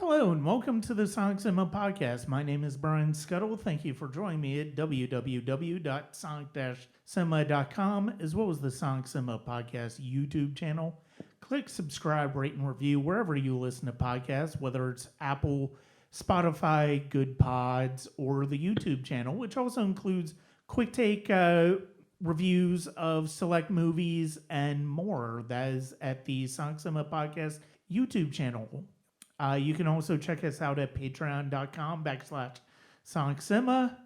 Hello and welcome to the Sonic Cinema Podcast. My name is Brian Scuttle. Thank you for joining me at www.sonic-cinema.com as well as the Sonic Cinema Podcast YouTube channel. Click subscribe, rate, and review wherever you listen to podcasts, whether it's Apple, Spotify, Good Pods, or the YouTube channel, which also includes quick take reviews of select movies and more. That is at the Sonic Cinema Podcast YouTube channel. You can also check us out at patreon.com/Sonic Cinema.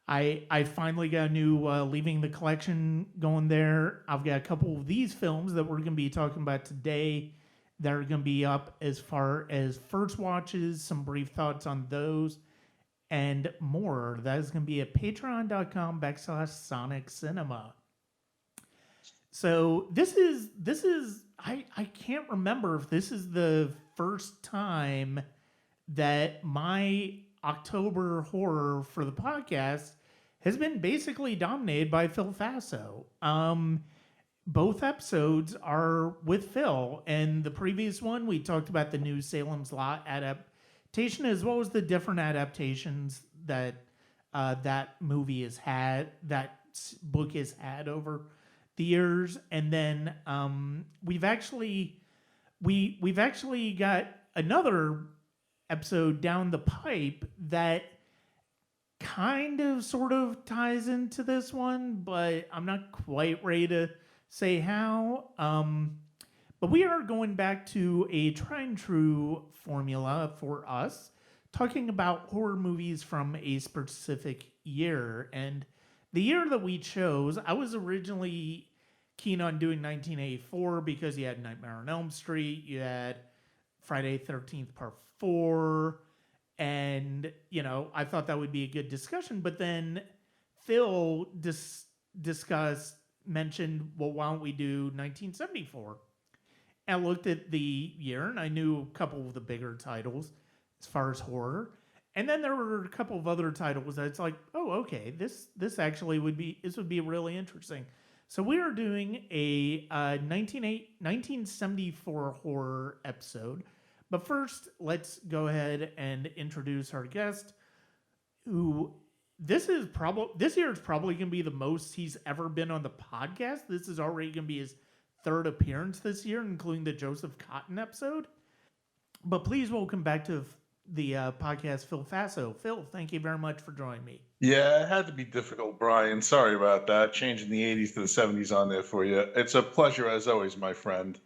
I finally got a new Leaving the Collection going there. I've got a couple of these films that we're going to be talking about today that are going to be up as far as first watches, some brief thoughts on those, and more. That is going to be at patreon.com/Sonic Cinema. So this is I can't remember if this is the first time that my October horror for the podcast has been basically dominated by Phil Fasso. Both episodes are with Phil, and the previous one we talked about the new Salem's Lot adaptation as well as the different adaptations that that movie has had, that book has had over the years, and then we've actually got another episode down the pipe that kind of sort of ties into this one, but I'm not quite ready to say how. But we are going back to a tried and true formula for us, talking about horror movies from a specific year. And the year that we chose, I was originally keen on doing 1984 because you had Nightmare on Elm Street, you had Friday 13th Part 4, and, you know, I thought that would be a good discussion. But then Phil mentioned, well, why don't we do 1974? And I looked at the year, and I knew a couple of the bigger titles as far as horror. And then there were a couple of other titles that it's like, oh, okay, this actually would be really interesting. So we are doing a 1974 horror episode. But first, let's go ahead and introduce our guest, who this year is probably going to be the most he's ever been on the podcast. This is already going to be his third appearance this year, including the Joseph Cotton episode. But please welcome back to the podcast, Phil Fasso. Phil, thank you very much for joining me. Yeah, it had to be difficult, Brian. Sorry about that. Changing the 80s to the 70s on there for you. It's a pleasure as always, my friend.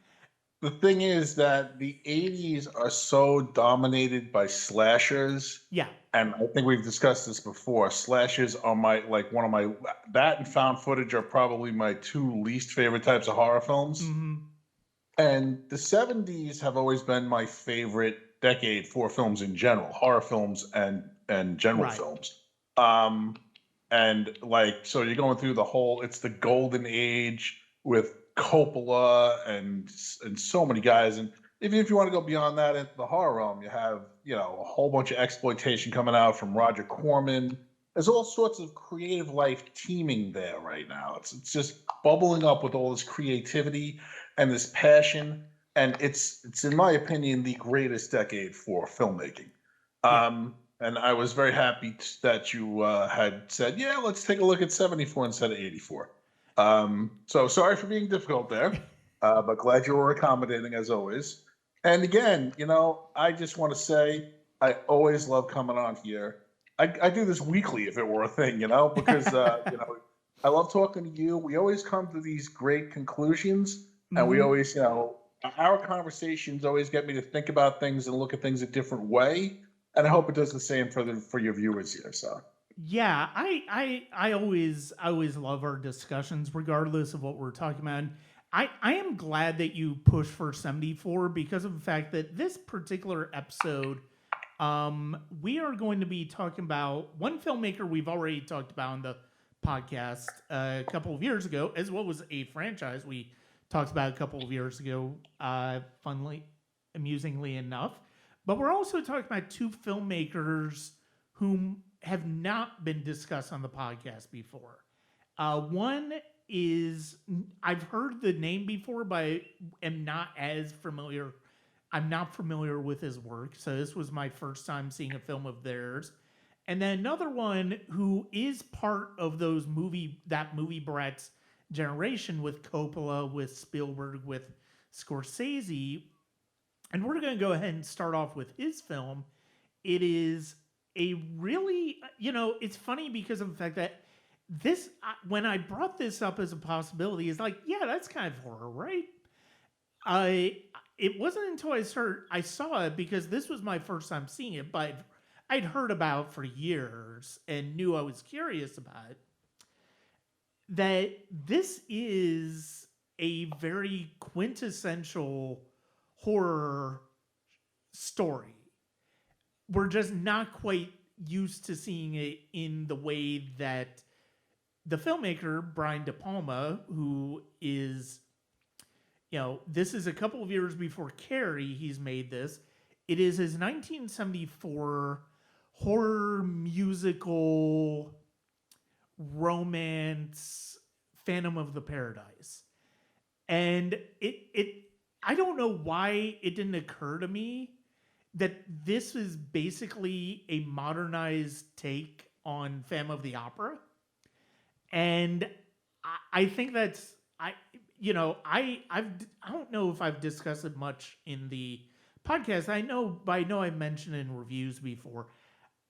The thing is that the 80s are so dominated by slashers. Yeah. And I think we've discussed this before. Slashers are that and found footage are probably my two least favorite types of horror films. Mm-hmm. And the 70s have always been my favorite decade for films in general, horror films and general films. And so you're going through it's the golden age with Coppola and so many guys. And even if you want to go beyond that into the horror realm, you have, a whole bunch of exploitation coming out from Roger Corman. There's all sorts of creative life teeming there right now. It's just bubbling up with all this creativity and this passion. And it's in my opinion, the greatest decade for filmmaking. Yeah. And I was very happy that you had said, yeah, let's take a look at 74 instead of 84. So sorry for being difficult there, but glad you were accommodating as always. And again, I just want to say I always love coming on here. I do this weekly if it were a thing, because, I love talking to you. We always come to these great conclusions, and we always, our conversations always get me to think about things and look at things a different way. And I hope it does the same for your viewers here. So yeah, I always love our discussions, regardless of what we're talking about. And I am glad that you pushed for 74 because of the fact that this particular episode, we are going to be talking about one filmmaker we've already talked about on the podcast a couple of years ago, as well as a franchise we talked about a couple of years ago, amusingly enough. But we're also talking about two filmmakers whom have not been discussed on the podcast before. One is, I've heard the name before, but I am not as familiar I'm not familiar with his work, so this was my first time seeing a film of theirs. And then another one who is part of that movie brats generation with Coppola, with Spielberg, with Scorsese. And we're going to go ahead and start off with his film. It is a really, it's funny because of the fact that when I brought this up as a possibility, is like, yeah, that's kind of horror, right? It wasn't until I saw it, because this was my first time seeing it, but I'd heard about it for years and knew I was curious about it, that this is a very quintessential horror story. We're just not quite used to seeing it in the way that the filmmaker, Brian De Palma, who is, this is a couple of years before Carrie, he's made this. It is his 1974 horror musical romance, Phantom of the Paradise. And I don't know why it didn't occur to me that this is basically a modernized take on Phantom of the Opera. And I think that's, I don't know if I've discussed it much in the podcast. I know I've mentioned in reviews before.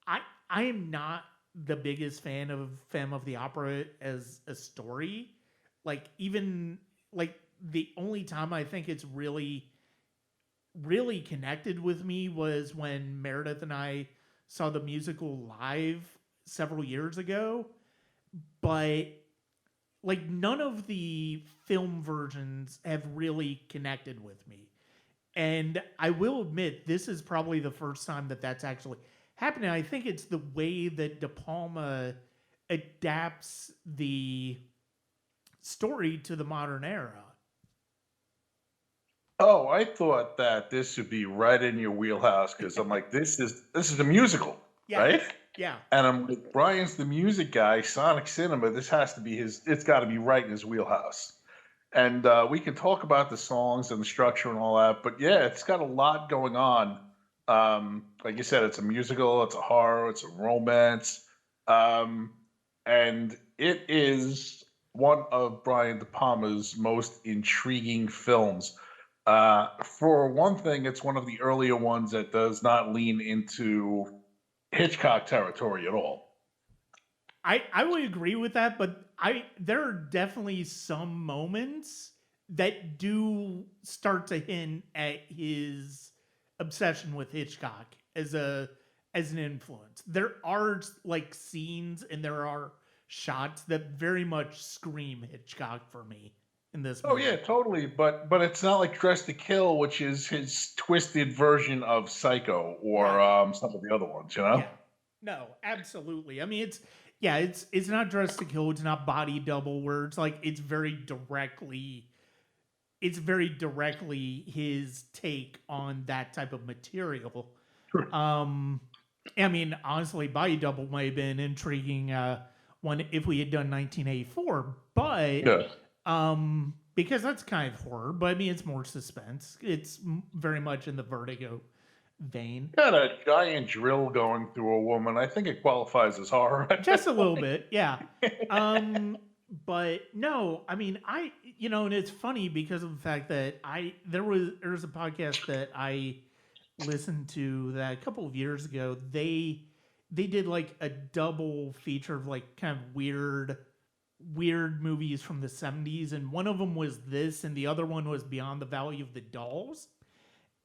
I am not the biggest fan of Phantom of the Opera as a story. Like, even like the only time I think it's really, really connected with me was when Meredith and I saw the musical live several years ago. But like, none of the film versions have really connected with me. And I will admit, this is probably the first time that that's actually happening. I think it's the way that De Palma adapts the story to the modern era. Oh, I thought that this would be right in your wheelhouse, because I'm like, this is a musical, Yeah. right? Yeah. And I'm like, Brian's the music guy, Sonic Cinema. This has to be it's got to be right in his wheelhouse. And we can talk about the songs and the structure and all that, but yeah, it's got a lot going on. Like you said, it's a musical, it's a horror, it's a romance, and it is one of Brian De Palma's most intriguing films. For one thing, it's one of the earlier ones that does not lean into Hitchcock territory at all. I would agree with that, but there are definitely some moments that do start to hint at his obsession with Hitchcock as an influence. There are like scenes and there are shots that very much scream Hitchcock for me in this movie. Oh yeah, totally. But it's not like Dress to Kill, which is his twisted version of Psycho, or Right. Some of the other ones, you know? Yeah. No, absolutely. I mean, it's not Dress to Kill, it's not Body Double, where it's like it's very directly his take on that type of material. Sure. I mean, honestly, Body Double might have been an intriguing one if we had done 1984, but Yeah. because that's kind of horror, but I mean, it's more suspense. It's very much in the Vertigo vein. Got a giant drill going through a woman. I think it qualifies as horror. Just a little bit, yeah. But no, I mean, and it's funny because of the fact that there's a podcast that I listened to that a couple of years ago. They did like a double feature of like kind of weird movies from the 70s, and one of them was this and the other one was Beyond the Valley of the Dolls.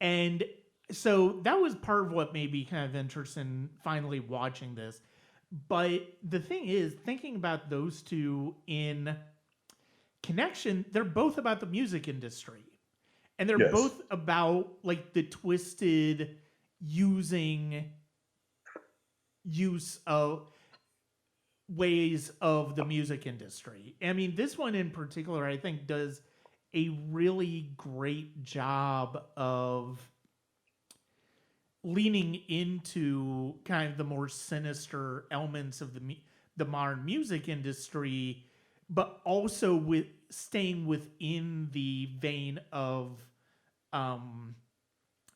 And so that was part of what made me kind of interested in finally watching this. But the thing is, thinking about those two in connection, they're both about the music industry. And they're both about like the twisted use of ways of the music industry. I mean, this one in particular, I think, does a really great job of leaning into kind of the more sinister elements of the modern music industry, but also with staying within the vein of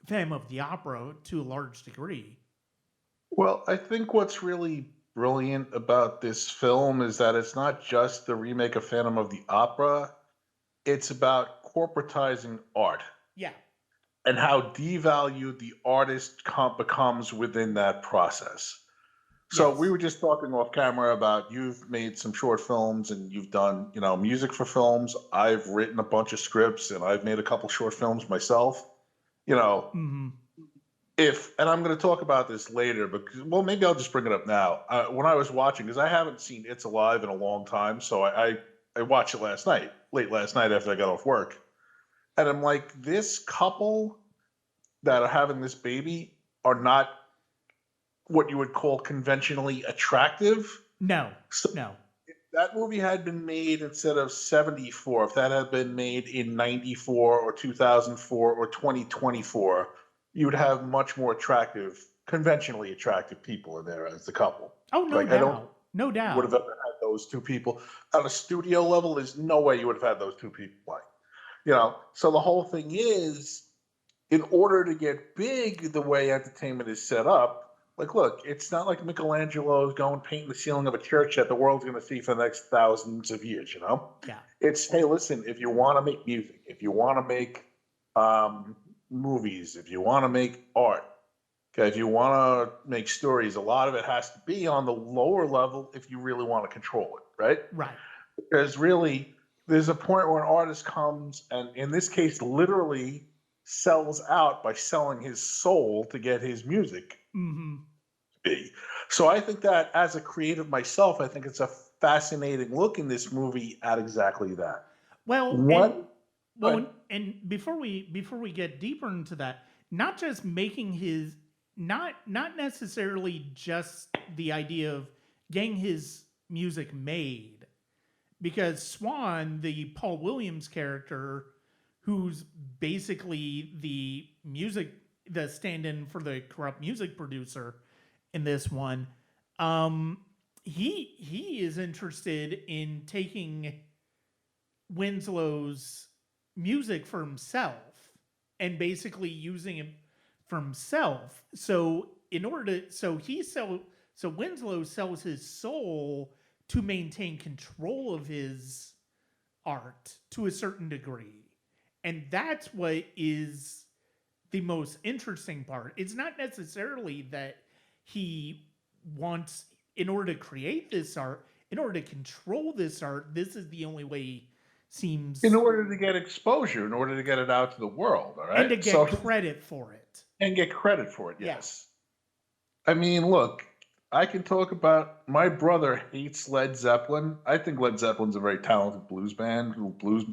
Phantom of the Opera to a large degree. Well, I think what's really brilliant about this film is that it's not just the remake of Phantom of the Opera, it's about corporatizing art Yeah. and how devalued the artist becomes within that process. So we Yes. were just talking off camera about you've made some short films and you've done, music for films. I've written a bunch of scripts and I've made a couple short films myself. You know, Mm-hmm. and I'm going to talk about this later, but well, maybe I'll just bring it up now. When I was watching, because I haven't seen It's Alive in a long time, so I watched it late last night after I got off work, and I'm like, this couple that are having this baby are not what you would call conventionally attractive. No. So No. if that movie had been made instead of 74, if that had been made in 94 or 2004 or 2024, you would have much more attractive, conventionally attractive people in there as the couple. Oh, no Like, I don't doubt. No would have doubt. ever had those two people on a studio level. There's no way you would have had those two people like, so the whole thing is, in order to get big the way entertainment is set up, like, look, it's not like Michelangelo's going painting the ceiling of a church that the world's going to see for the next thousands of years, Yeah. It's, hey, listen, if you want to make music, if you want to make movies, if you want to make art, okay, if you want to make stories, a lot of it has to be on the lower level if you really want to control it, right? Right. Because really, there's a point where an artist comes and, in this case, literally sells out by selling his soul to get his music Mm-hmm. to be. So I think that, as a creative myself, I think it's a fascinating look in this movie at exactly that. Well, What? and before we get deeper into that, not just making his not necessarily just the idea of getting his music made, because Swan, the Paul Williams character, who's basically the stand-in for the corrupt music producer in this one, he is interested in taking Winslow's music for himself and basically using it for himself. So so Winslow sells his soul to maintain control of his art to a certain degree. And that's what is the most interesting part. It's not necessarily that he wants, in order to create this art, in order to control this art, this is the only way seems, In order to get exposure, in order to get it out to the world, all right? and to get credit for it. And get credit for it, Yeah. yes. I mean, look, I can talk about, my brother hates Led Zeppelin. I think Led Zeppelin's a very talented blues band, blues,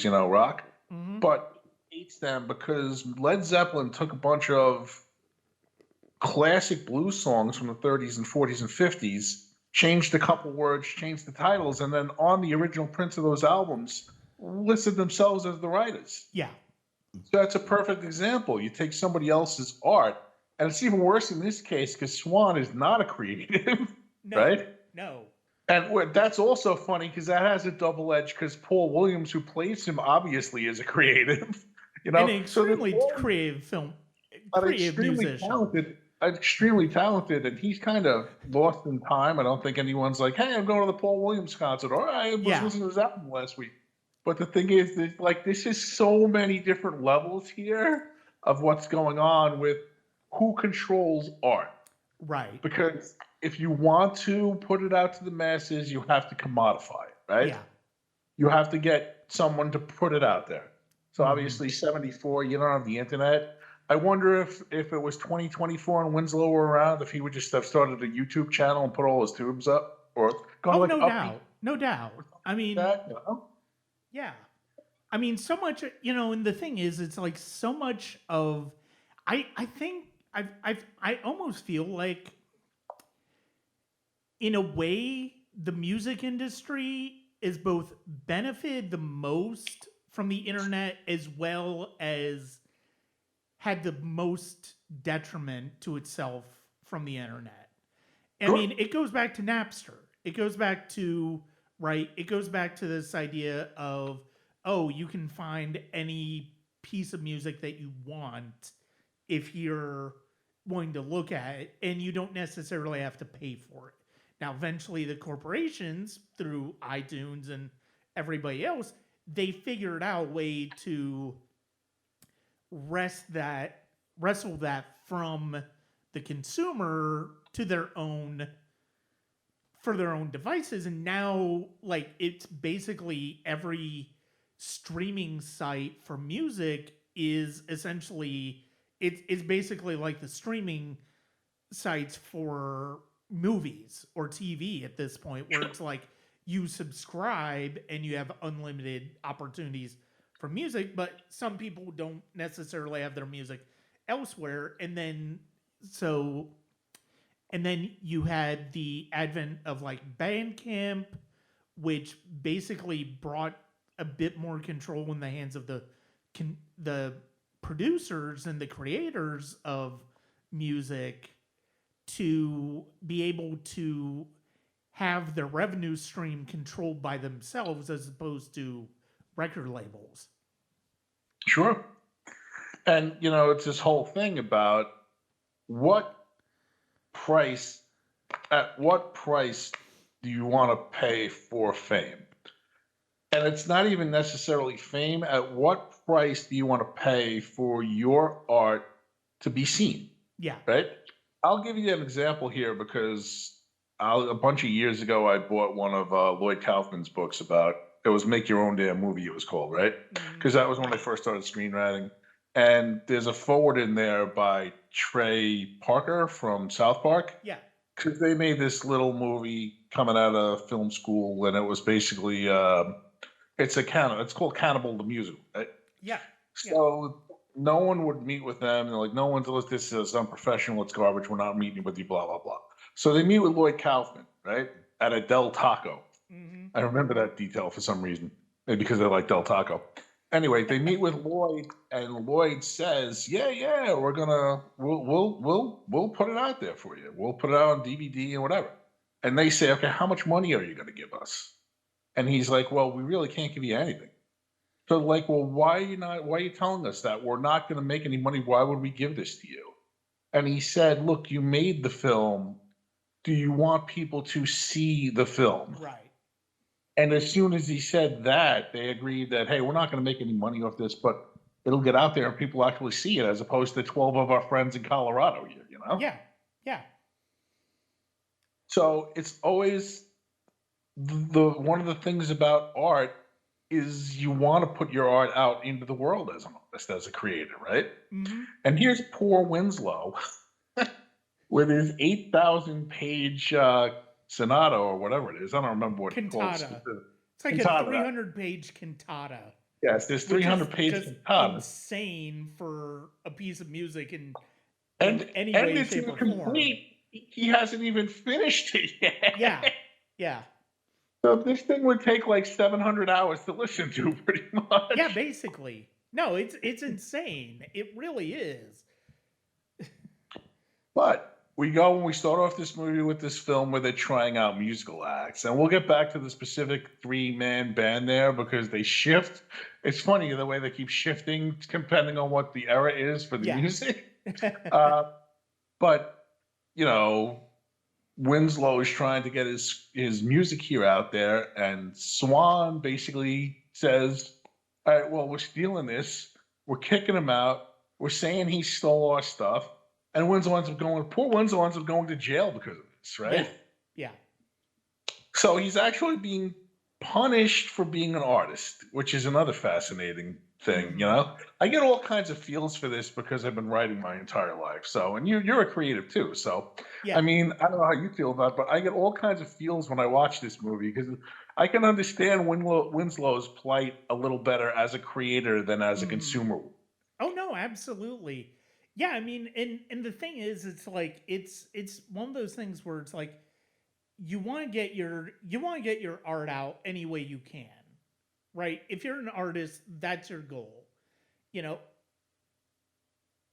rock. Mm-hmm. But he hates them because Led Zeppelin took a bunch of classic blues songs from the 30s and 40s and 50s, changed a couple words, changed the titles, and then on the original prints of those albums, listed themselves as the writers. Yeah. So that's a perfect example. You take somebody else's art, and it's even worse in this case because Swan is not a creative, No, right? No. And that's also funny because that has a double edge because Paul Williams, who plays him, obviously is a creative. An extremely creative musician. Extremely talented, and he's kind of lost in time. I don't think anyone's like, "Hey, I'm going to the Paul Williams concert," or "I was listening to his album last week." But the thing is, this is so many different levels here of what's going on with who controls art. Right. Because if you want to put it out to the masses, you have to commodify it, right? Yeah. You have to get someone to put it out there. So obviously 74, you don't have the internet. I wonder if it was 2024 and Winslow were around, if he would just have started a YouTube channel and put all his tubes up, or no doubt. I mean, that, yeah. I mean, so much, and the thing is, it's like so much of, I think I almost feel like, in a way, the music industry is both benefited the most from the internet as well as had the most detriment to itself from the internet. I mean, it goes back to Napster. It goes back to this idea of, oh, you can find any piece of music that you want if you're wanting to look at it, and you don't necessarily have to pay for it. Now, eventually, the corporations, through iTunes and everybody else, they figured out a way to wrestle that from the consumer to their own for their own devices, and now like it's basically every streaming site for music is essentially it's basically like the streaming sites for movies or TV at this point, where it's like you subscribe and you have unlimited opportunities for music, but some people don't necessarily have their music elsewhere. And then you had the advent of like Bandcamp, which basically brought a bit more control in the hands of the producers and the creators of music to be able to have their revenue stream controlled by themselves as opposed to record labels. Sure. And, it's this whole thing about at what price do you want to pay for fame? And it's not even necessarily fame. At what price do you want to pay for your art to be seen? Yeah. Right? I'll give you an example here because a bunch of years ago, I bought one of Lloyd Kaufman's books it was Make Your Own Damn Movie, it was called, right? Because that was when I first started screenwriting. And there's a forward in there by Trey Parker from South Park. Yeah. Because they made this little movie coming out of film school, and it was basically it's called Cannibal the Musical, right? Yeah. So no one would meet with them. They're like, no one's this is unprofessional, it's garbage, we're not meeting with you, blah, blah, blah. So they meet with Lloyd Kaufman, right? At a Del Taco. Mm-hmm. I remember that detail for some reason. Maybe because I like Del Taco. Anyway, they meet with Lloyd, and Lloyd says, "Yeah, we'll put it out there for you. We'll put it out on DVD and whatever." And they say, "Okay, how much money are you going to give us?" And he's like, "Well, we really can't give you anything." So like, "Well, why are you telling us that? We're not going to make any money. Why would we give this to you?" And he said, "Look, you made the film. Do you want people to see the film?" Right. And as soon as he said that, they agreed that, hey, we're not going to make any money off this, but it'll get out there and people actually see it, as opposed to 12 of our friends in Colorado here, Yeah. Yeah. So it's always one of the things about art is you want to put your art out into the world as an artist, as a creator, right? Mm-hmm. And here's poor Winslow with his 8,000 page sonata or whatever it is. I don't remember what it's called. It's like a 300 page cantata. Yes, there's 300 page cantata. Insane for a piece of music in any way, it's shape, or form. He hasn't even finished it yet. Yeah. So this thing would take like 700 hours to listen to, pretty much. Yeah, basically. No, it's insane. It really is. But when we start off this movie with this film where they're trying out musical acts, and we'll get back to the specific 3-man band there because they shift. It's funny the way they keep shifting depending on what the era is for the music. But Winslow is trying to get his music here out there, and Swan basically says, "All right, well, we're stealing this. We're kicking him out. We're saying he stole our stuff." And poor Winslow ends up going to jail because of this, right? Yeah. So he's actually being punished for being an artist, which is another fascinating thing, I get all kinds of feels for this because I've been writing my entire life. So, and you're a creative too. So, I mean, I don't know how you feel about it, but I get all kinds of feels when I watch this movie because I can understand Winslow's plight a little better as a creator than as a consumer. Oh no, absolutely. Yeah, I mean, and the thing is, it's like it's one of those things where it's like you want to get your art out any way you can, right? If you're an artist, that's your goal.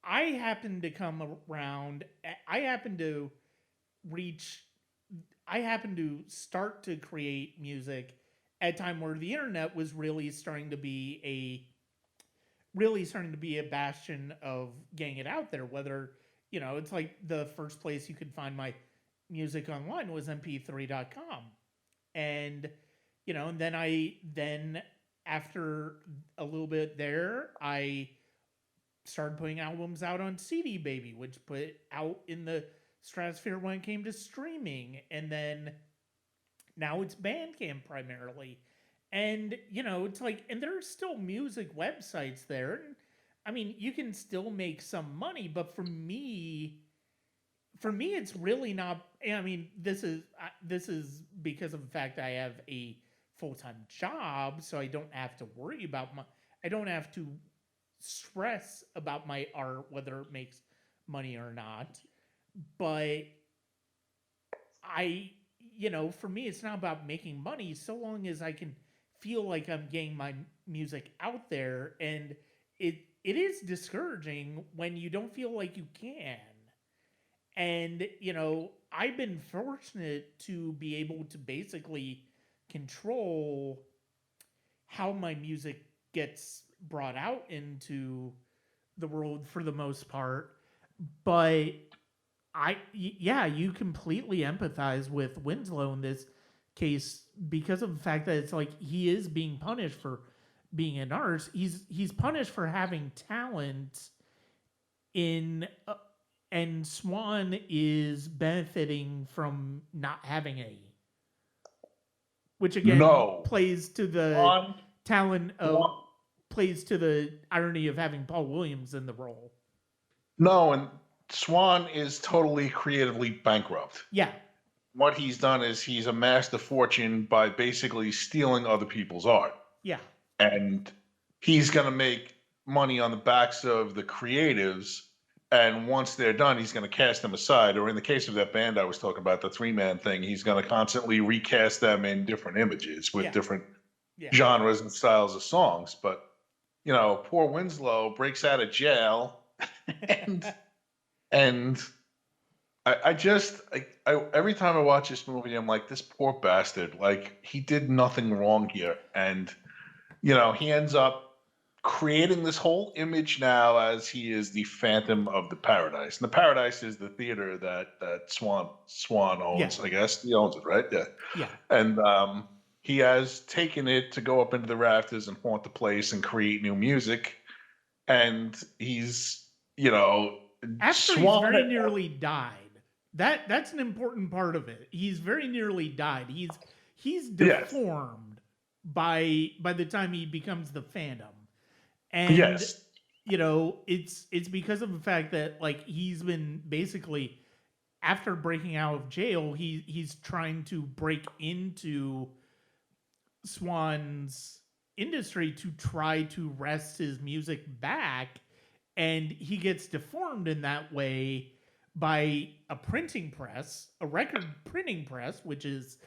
I happen to come around. I happen to start to create music at a time where the internet was really starting to be really starting to be a bastion of getting it out there. Whether, it's like the first place you could find my music online was mp3.com. And, and then after a little bit there, I started putting albums out on CD Baby, which put out in the stratosphere when it came to streaming. And then now it's Bandcamp primarily. And, it's like, and there's still music websites there. And, I mean, you can still make some money, but for me, it's really not. I mean, this is because of the fact I have a full-time job, so I don't have to worry about I don't have to stress about my art, whether it makes money or not. But for me, it's not about making money so long as I can feel like I'm getting my music out there. And it is discouraging when you don't feel like you can. And, I've been fortunate to be able to basically control how my music gets brought out into the world for the most part. But yeah, you completely empathize with Winslow in this case because of the fact that it's like he is being punished for being an artist. He's punished for having talent in and Swan is benefiting from not having any, which again No. plays to the talent of plays to the irony of having Paul Williams in the role. No, and Swan is totally creatively bankrupt. Yeah. What he's done is he's amassed a fortune by basically stealing other people's art. Yeah. And he's going to make money on the backs of the creatives. And once they're done, he's going to cast them aside. Or in the case of that band I was talking about, the 3-man thing, he's going to constantly recast them in different images with different genres and styles of songs. But, poor Winslow breaks out of jail and I every time I watch this movie, I'm like, this poor bastard, like he did nothing wrong here. And, he ends up creating this whole image now as he is the Phantom of the Paradise. And the Paradise is the theater that Swan owns, I guess. He owns it, right? Yeah. Yeah. And he has taken it to go up into the rafters and haunt the place and create new music. And he's, after he's very nearly died. That's an important part of it. He's very nearly died. He's deformed by the time he becomes the Phantom. And it's because of the fact that like he's been basically after breaking out of jail, he's trying to break into Swan's industry to try to wrest his music back, and he gets deformed in that way by a printing press, a record printing press, which is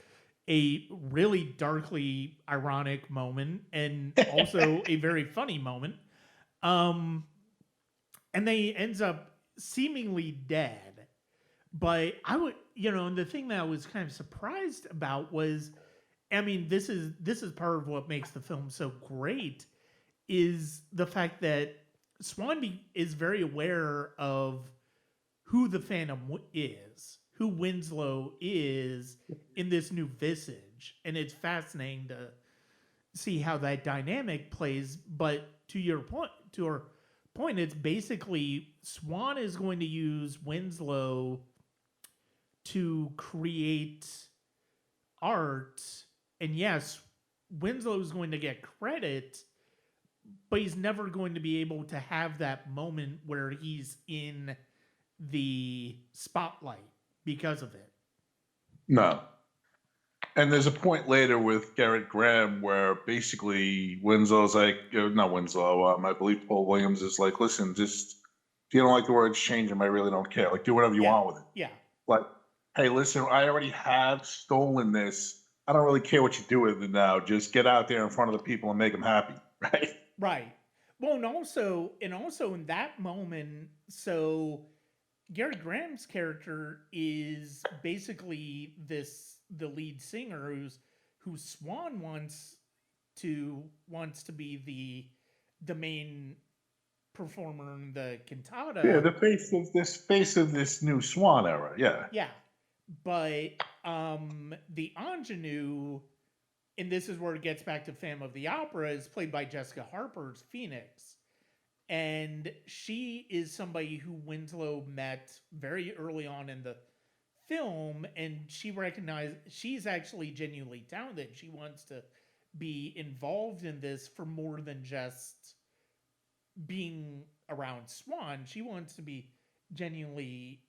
a really darkly ironic moment and also a very funny moment. And then he ends up seemingly dead. But I would, and the thing that I was kind of surprised about was, I mean, this is part of what makes the film so great is the fact that Swan is very aware of who the Phantom is, who Winslow is in this new visage. And it's fascinating to see how that dynamic plays. But to your point, it's basically Swan is going to use Winslow to create art. And yes, Winslow is going to get credit, but he's never going to be able to have that moment where he's in the spotlight because of it. No. And there's a point later with Garrett Graham where basically Winslow's like, not Winslow, I believe Paul Williams is like, listen, just if you don't like the words, change them. I really don't care. Like, do whatever you want with it. Yeah. Like, hey, listen, I already have stolen this. I don't really care what you do with it now. Just get out there in front of the people and make them happy, right? Right. Well, and also in that moment, so Gary Graham's character is basically the lead singer who Swan wants to be the main performer in the Yeah, cantata. the face of this new Swan era. Yeah. Yeah. But the ingenue, and this is where it gets back to Phantom of the Opera, is played by Jessica Harper's Phoenix. And she is somebody who Winslow met very early on in the film, and she recognized she's actually genuinely talented. She wants to be involved in this for more than just being around Swan. She wants to be genuinely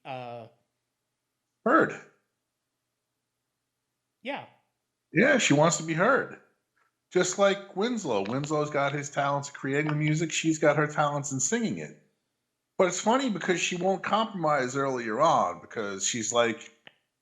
Heard. yeah. Yeah, she wants to be heard. Just like Winslow. Winslow's got his talents creating the music. She's got her talents in singing it. But it's funny because she won't compromise earlier on because she's like,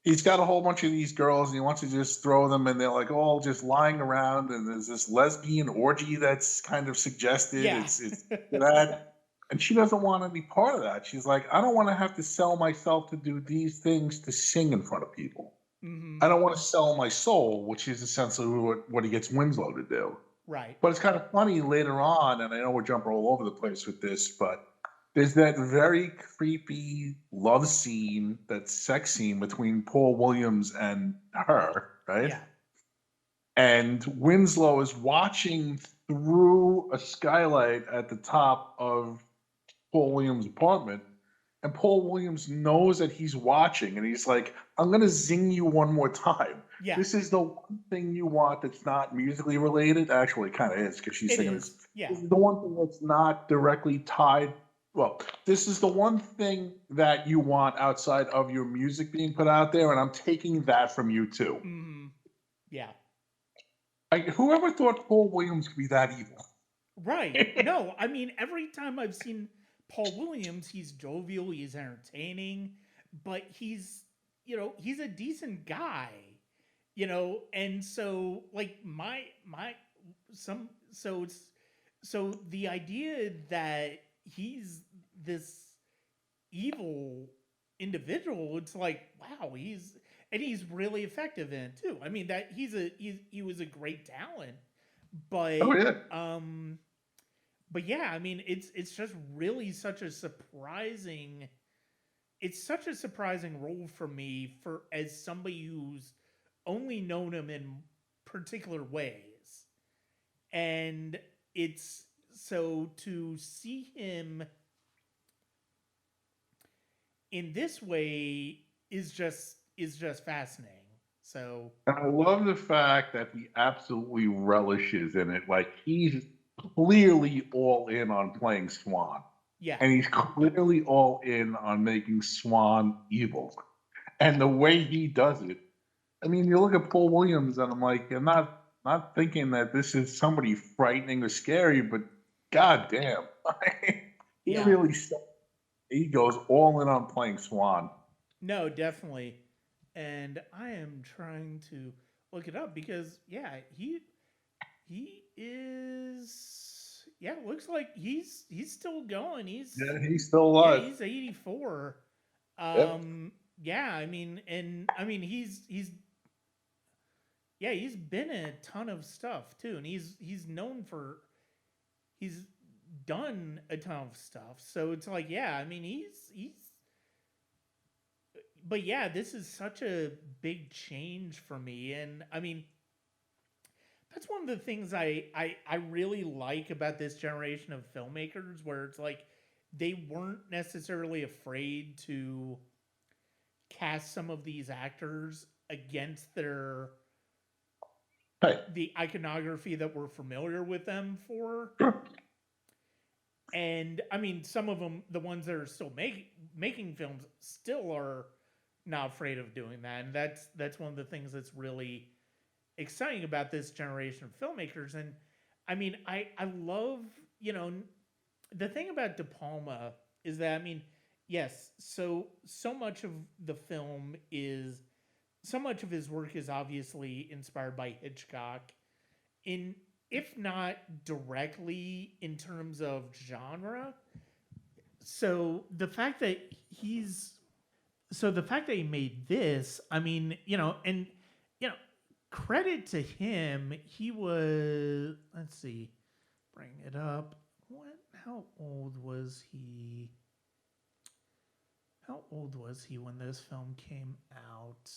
he's got a whole bunch of these girls and he wants to just throw them and they're like all just lying around and there's this lesbian orgy that's kind of suggested. Yeah. It's that. And she doesn't want to be part of that. She's like, I don't want to have to sell myself to do these things to sing in front of people. Mm-hmm. I don't want to sell my soul, which is essentially what he gets Winslow to do. Right. But it's kind of funny later on, and I know we're jumping all over the place with this, but there's that very creepy love scene, that sex scene between Paul Williams and her, right? Yeah. And Winslow is watching through a skylight at the top of Paul Williams' apartment. And Paul Williams knows that he's watching, and he's like, I'm going to zing you one more time. Yeah. This is the one thing you want that's not musically related. Actually, it kind of is because she's It singing is. this. Yeah. This is the one thing that's not directly tied. Well, this is the one thing that you want outside of your music being put out there, and I'm taking that from you too. Mm-hmm. Yeah. Whoever thought Paul Williams could be that evil? Right. No, I mean, every time I've seen Paul Williams, he's jovial, he's entertaining, but he's a decent guy, and so like so the idea that he's this evil individual, it's like, wow, he's really effective in it too. I mean, that he was a great talent, but Oh yeah. but yeah, I mean, it's just really such a surprising role for me, for as somebody who's only known him in particular ways. And it's so to see him in this way is just fascinating. So And I love the fact that he absolutely relishes in it. Like he's clearly all in on playing Swan. yeah. And he's clearly all in on making Swan evil. And the way he does it, I mean, you look at Paul Williams, and I'm like, you're not thinking that this is somebody frightening or scary, but goddamn, he Yeah. really he goes all in on playing Swan. No, definitely. And I am trying to look it up because yeah, he is, yeah, looks like he's still going. He's He's still alive. Yeah, he's 84. Yep. Yeah, I mean, he's been in a ton of stuff too, and he's known for, he's done a ton of stuff. So it's like, yeah, I mean, he's but yeah, this is such a big change for me, and I mean, that's one of the things I really like about this generation of filmmakers, where it's like they weren't necessarily afraid to cast some of these actors against their the iconography that we're familiar with them for. And I mean, some of them, the ones that are still making films, still are not afraid of doing that, and that's one of the things that's really exciting about this generation of filmmakers. And I mean, I love, the thing about De Palma is that, I mean, yes, so much of the film is, so much of his work is obviously inspired by Hitchcock, in, if not directly in terms of genre. So the fact that he made this, I mean, and credit to him, he was, let's see, bring it up. What? How how old was he? How old was he when this film came out?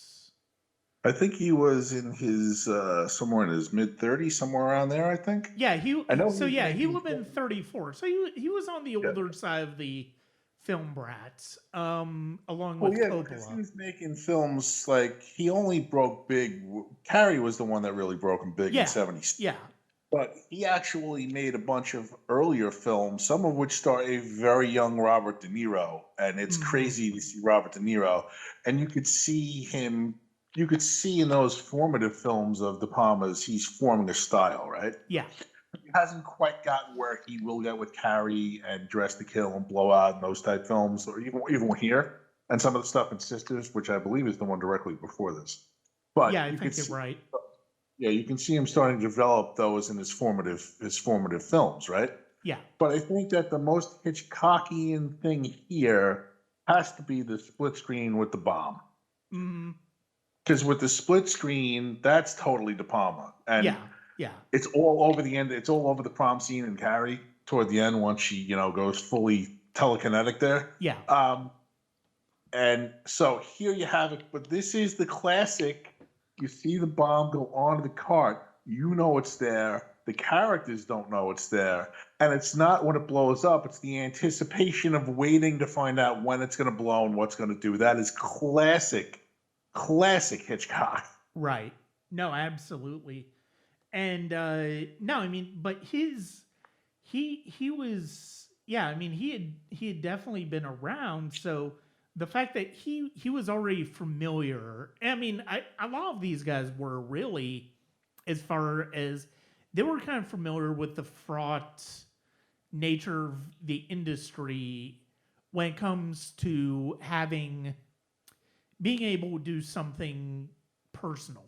I think he was in his somewhere in his mid-30s, somewhere around there. I think. Yeah, I know he was he making would have been 34. So he was on the yeah. older side of the film brats, along Well, with yeah, because he Coppola. was making films like he only broke big. Carrie was the one that really broke him big in Yeah, '70s. yeah. But he actually made a bunch of earlier films, some of which star a very young Robert De Niro, and it's Hmm. crazy to see Robert De Niro. And you could see him, you could see in those formative films of De Palma's, he's forming a style, right? Yeah, He hasn't quite gotten where he will get with Carrie and Dress to Kill and Blowout and those type films, or even here, and some of the stuff in Sisters, which I believe is the one directly before this. yeah. But I you could think you're see right. yeah, you can see him starting to develop those in his formative films, right? Yeah. But I think that the most Hitchcockian thing here has to be the split screen with the bomb. Hmm. Because with the split screen, that's totally De Palma. And Yeah. Yeah. it's all over the end, it's all over the prom scene in Carrie toward the end once she, goes fully telekinetic there. Yeah. And so here you have it, but this is the classic. You see the bomb go onto the cart, you know it's there. The characters don't know it's there. And it's not when it blows up, it's the anticipation of waiting to find out when it's going to blow and what's going to do. That is classic Hitchcock. Right. No, absolutely. And no, I mean, but he was, yeah, I mean, he had definitely been around. So the fact that he was already familiar, I mean, a lot of these guys were really, as far as they were kind of familiar with the fraught nature of the industry when it comes to being able to do something personal,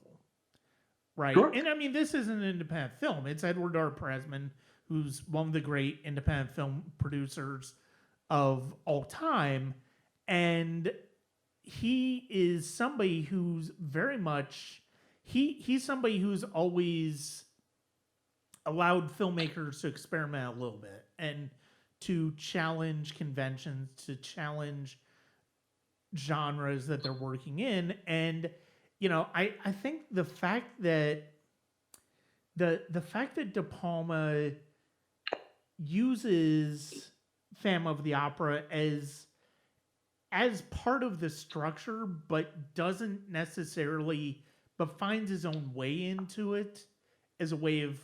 right? Sure. And I mean, this is an independent film. It's Edward R. Pressman, who's one of the great independent film producers of all time, and he is somebody who's very much he's somebody who's always allowed filmmakers to experiment a little bit and to challenge conventions, to challenge genres that they're working in. And I think the fact that the fact that De Palma uses Phantom of the Opera as part of the structure, but doesn't necessarily, but finds his own way into it as a way of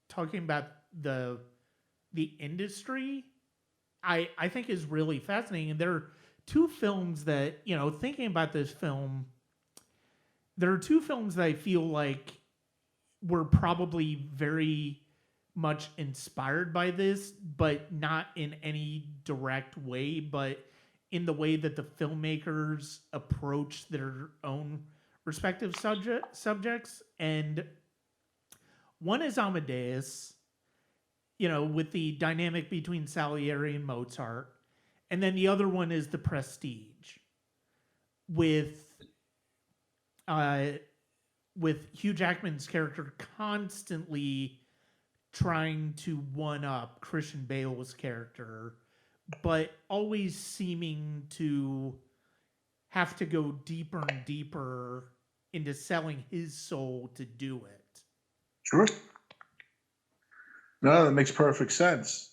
talking about the industry, I think is really fascinating. And there are two films that, thinking about this film, there are two films that I feel like were probably very much inspired by this, but not in any direct way, but in the way that the filmmakers approach their own respective subjects. And one is Amadeus, with the dynamic between Salieri and Mozart. And then the other one is The Prestige with uh, with Hugh Jackman's character constantly trying to one up Christian Bale's character, but always seeming to have to go deeper and deeper into selling his soul to do it. Sure. No, that makes perfect sense.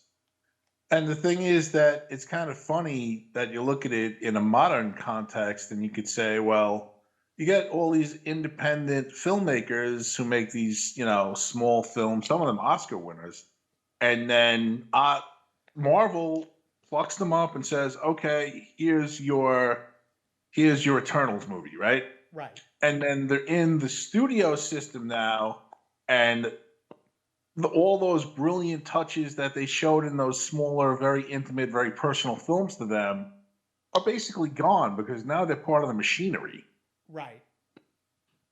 And the thing is that it's kind of funny that you look at it in a modern context and you could say, well, you get all these independent filmmakers who make these, small films, some of them Oscar winners. And then Marvel plucks them up and says, okay, here's your Eternals movie, right? Right. And then they're in the studio system now, and all those brilliant touches that they showed in those smaller, very intimate, very personal films to them are basically gone because now they're part of the machinery. Right.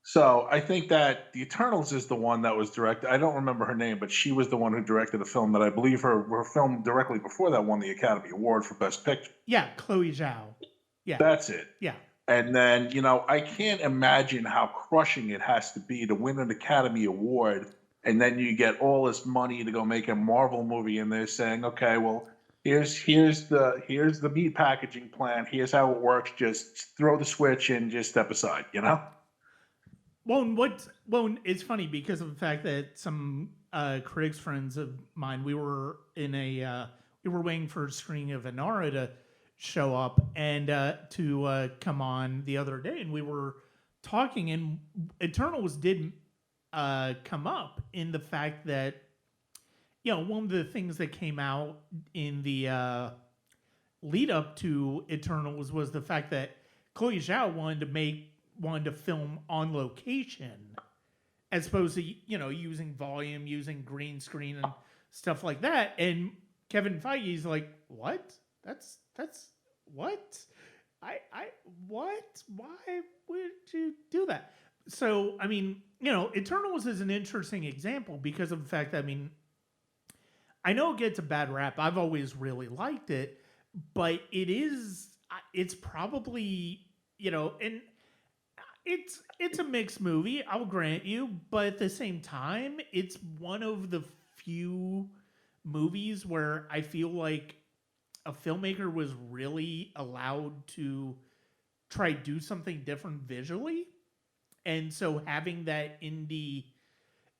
So I think that The Eternals is the one that was directed. I don't remember her name, but she was the one who directed a film that I believe her film directly before that won the Academy Award for Best Picture. Yeah, Chloe Zhao. Yeah. That's it. Yeah. And then, I can't imagine how crushing it has to be to win an Academy Award. And then you get all this money to go make a Marvel movie, and they're saying, okay, well, here's the meat packaging plan. Here's how it works. Just throw the switch and just step aside. You know. Well, it's funny because of the fact that some critics friends of mine, we were waiting for a screening of Inara to show up and to come on the other day, and we were talking, and Eternals did come up in the fact that one of the things that came out in the lead up to Eternals was the fact that Chloe Zhao wanted to film on location as opposed to using volume, using green screen and stuff like that. And Kevin Feige's like, what? That's what? I what? Why would you do that? So I mean, Eternals is an interesting example because of the fact that I know it gets a bad rap. I've always really liked it, but it's probably, and it's a mixed movie, I'll grant you, but at the same time, it's one of the few movies where I feel like a filmmaker was really allowed to try to do something different visually. And so having that indie,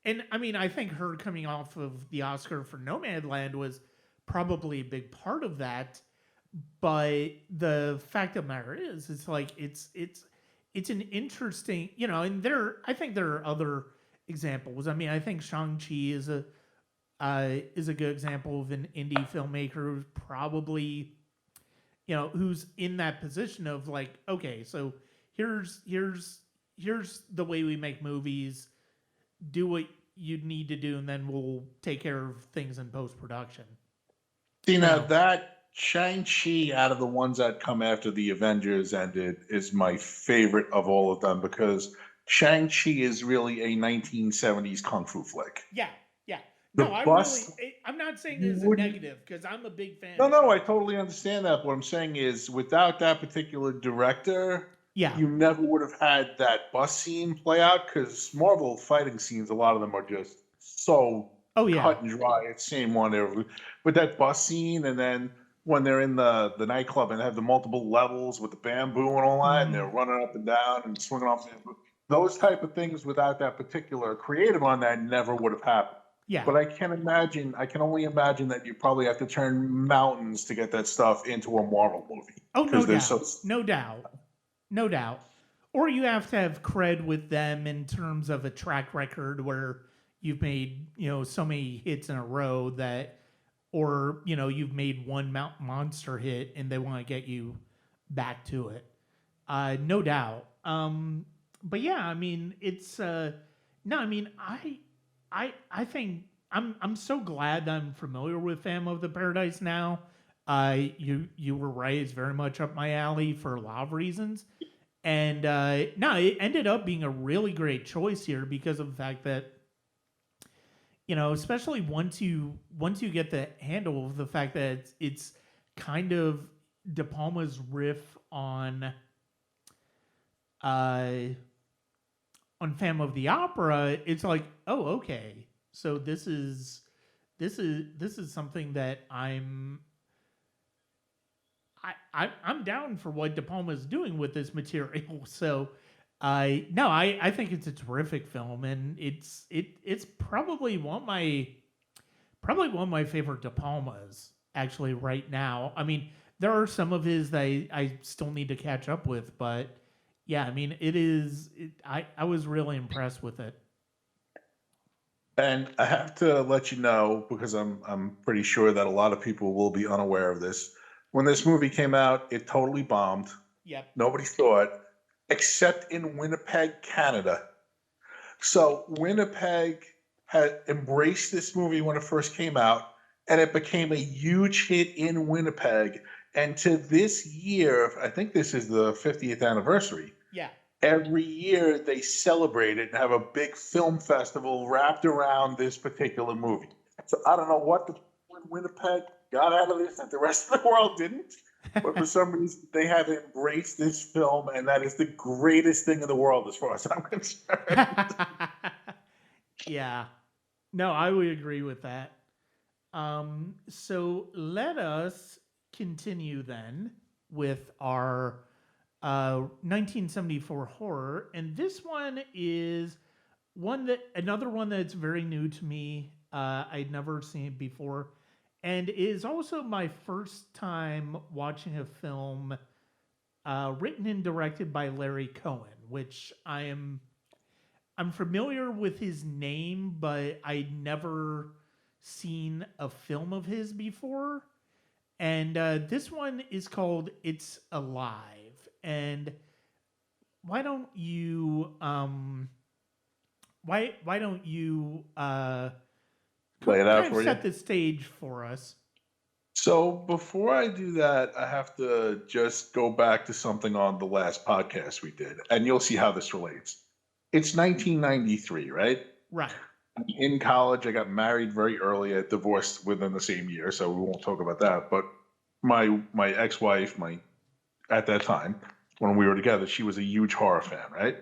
and I think her coming off of the Oscar for Nomadland was probably a big part of that. But the fact of the matter is, it's like it's an interesting, and I think there are other examples. I think Shang-Chi is a good example of an indie filmmaker who's probably, who's in that position of like, okay, so here's the way we make movies. Do what you need to do, and then we'll take care of things in post-production. That Shang-Chi, out of the ones that come after the Avengers ended, is my favorite of all of them because Shang-Chi is really a 1970s kung fu flick. Yeah. No, I'm not saying it's a negative because I'm a big fan. No, I totally understand that. What I'm saying is, without that particular director, you never would have had that bus scene play out because Marvel fighting scenes, a lot of them are just so cut and dry. It's same one there with that bus scene, and then when they're in the nightclub and have the multiple levels with the bamboo and all that, and they're running up and down and swinging off. Those type of things without that particular creative on that never would have happened. Yeah. But I can only imagine that you probably have to turn mountains to get that stuff into a Marvel movie. Oh, no doubt. Or you have to have cred with them in terms of a track record where you've made, so many hits in a row that, or, you've made one monster hit and they want to get you back to it. No doubt. But yeah, it's, I think I'm so glad I'm familiar with Phantom of the Paradise now. You were right; it's very much up my alley for a lot of reasons, and it ended up being a really great choice here because of the fact that especially once you get the handle of the fact that it's kind of De Palma's riff on Phantom of the Opera, it's like, oh, okay. So this is something that I'm down for what De Palma is doing with this material. So I think it's a terrific film, and it's probably one of my favorite De Palmas actually right now. There are some of his that I still need to catch up with, but yeah, I was really impressed with it. And I have to let you know, because I'm pretty sure that a lot of people will be unaware of this. When this movie came out, it totally bombed. Yep. Nobody saw it, except in Winnipeg, Canada. So Winnipeg had embraced this movie when it first came out, and it became a huge hit in Winnipeg. And to this year, I think this is the 50th anniversary. Yeah. Every year they celebrate it and have a big film festival wrapped around this particular movie. So I don't know what the Winnipeg got out of this that the rest of the world didn't, but for some reason they have embraced this film, and that is the greatest thing in the world as far as I'm concerned. Yeah. No, I would agree with that. So let us continue then with our 1974 horror, and this one is another one that's very new to me. I'd never seen it before, and is also my first time watching a film written and directed by Larry Cohen, which I'm familiar with his name, but I'd never seen a film of his before. And this one is called "It's Alive." And why don't you why don't you Lay it out kind of for you. set the stage for us? So before I do that, I have to just go back to something on the last podcast we did, and you'll see how this relates. It's 1993, right? Right. In college, I got married very early. I divorced within the same year, so we won't talk about that. But my ex-wife, my at that time when we were together, she was a huge horror fan, right?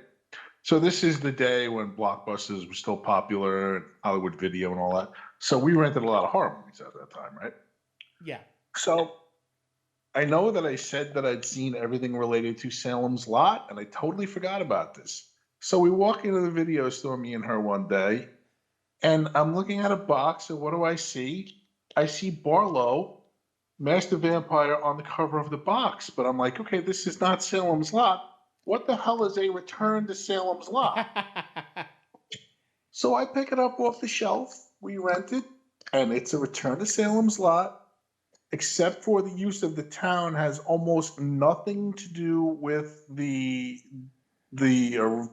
So this is the day when blockbusters were still popular and Hollywood Video and all that. So we rented a lot of horror movies at that time, right? Yeah. So I know that I said that I'd seen everything related to Salem's Lot, and I totally forgot about this. So we walk into the video store, me and her, one day, and I'm looking at a box, and what do I see? I see Barlow, Master Vampire, on the cover of the box. But I'm like, okay, this is not Salem's Lot. What the hell is a Return to Salem's Lot? So I pick it up off the shelf. We rent it, and it's a Return to Salem's Lot, except for the use of the town has almost nothing to do with the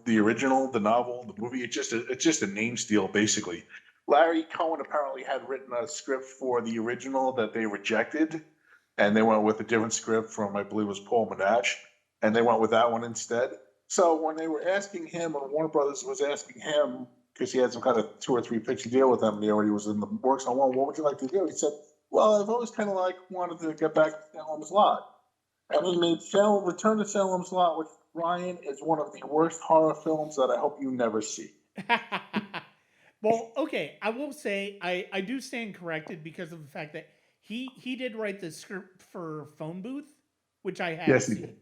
original, the novel, the movie. It's just a name steal, basically. Larry Cohen apparently had written a script for the original that they rejected, and they went with a different script from, I believe it was Paul Monash, and they went with that one instead. So when they were asking him, or Warner Brothers was asking him, because he had some kind of 2 or 3 picture deal with them, and he already was in the works on one, what would you like to do? He said, well, I've always kind of like wanted to get back to Salem's Lot. And he made Return to Salem's Lot, which, Ryan, is one of the worst horror films that I hope you never see. Well, okay, I will say I do stand corrected because of the fact that he did write the script for Phone Booth, which I have Yes, he seen. did.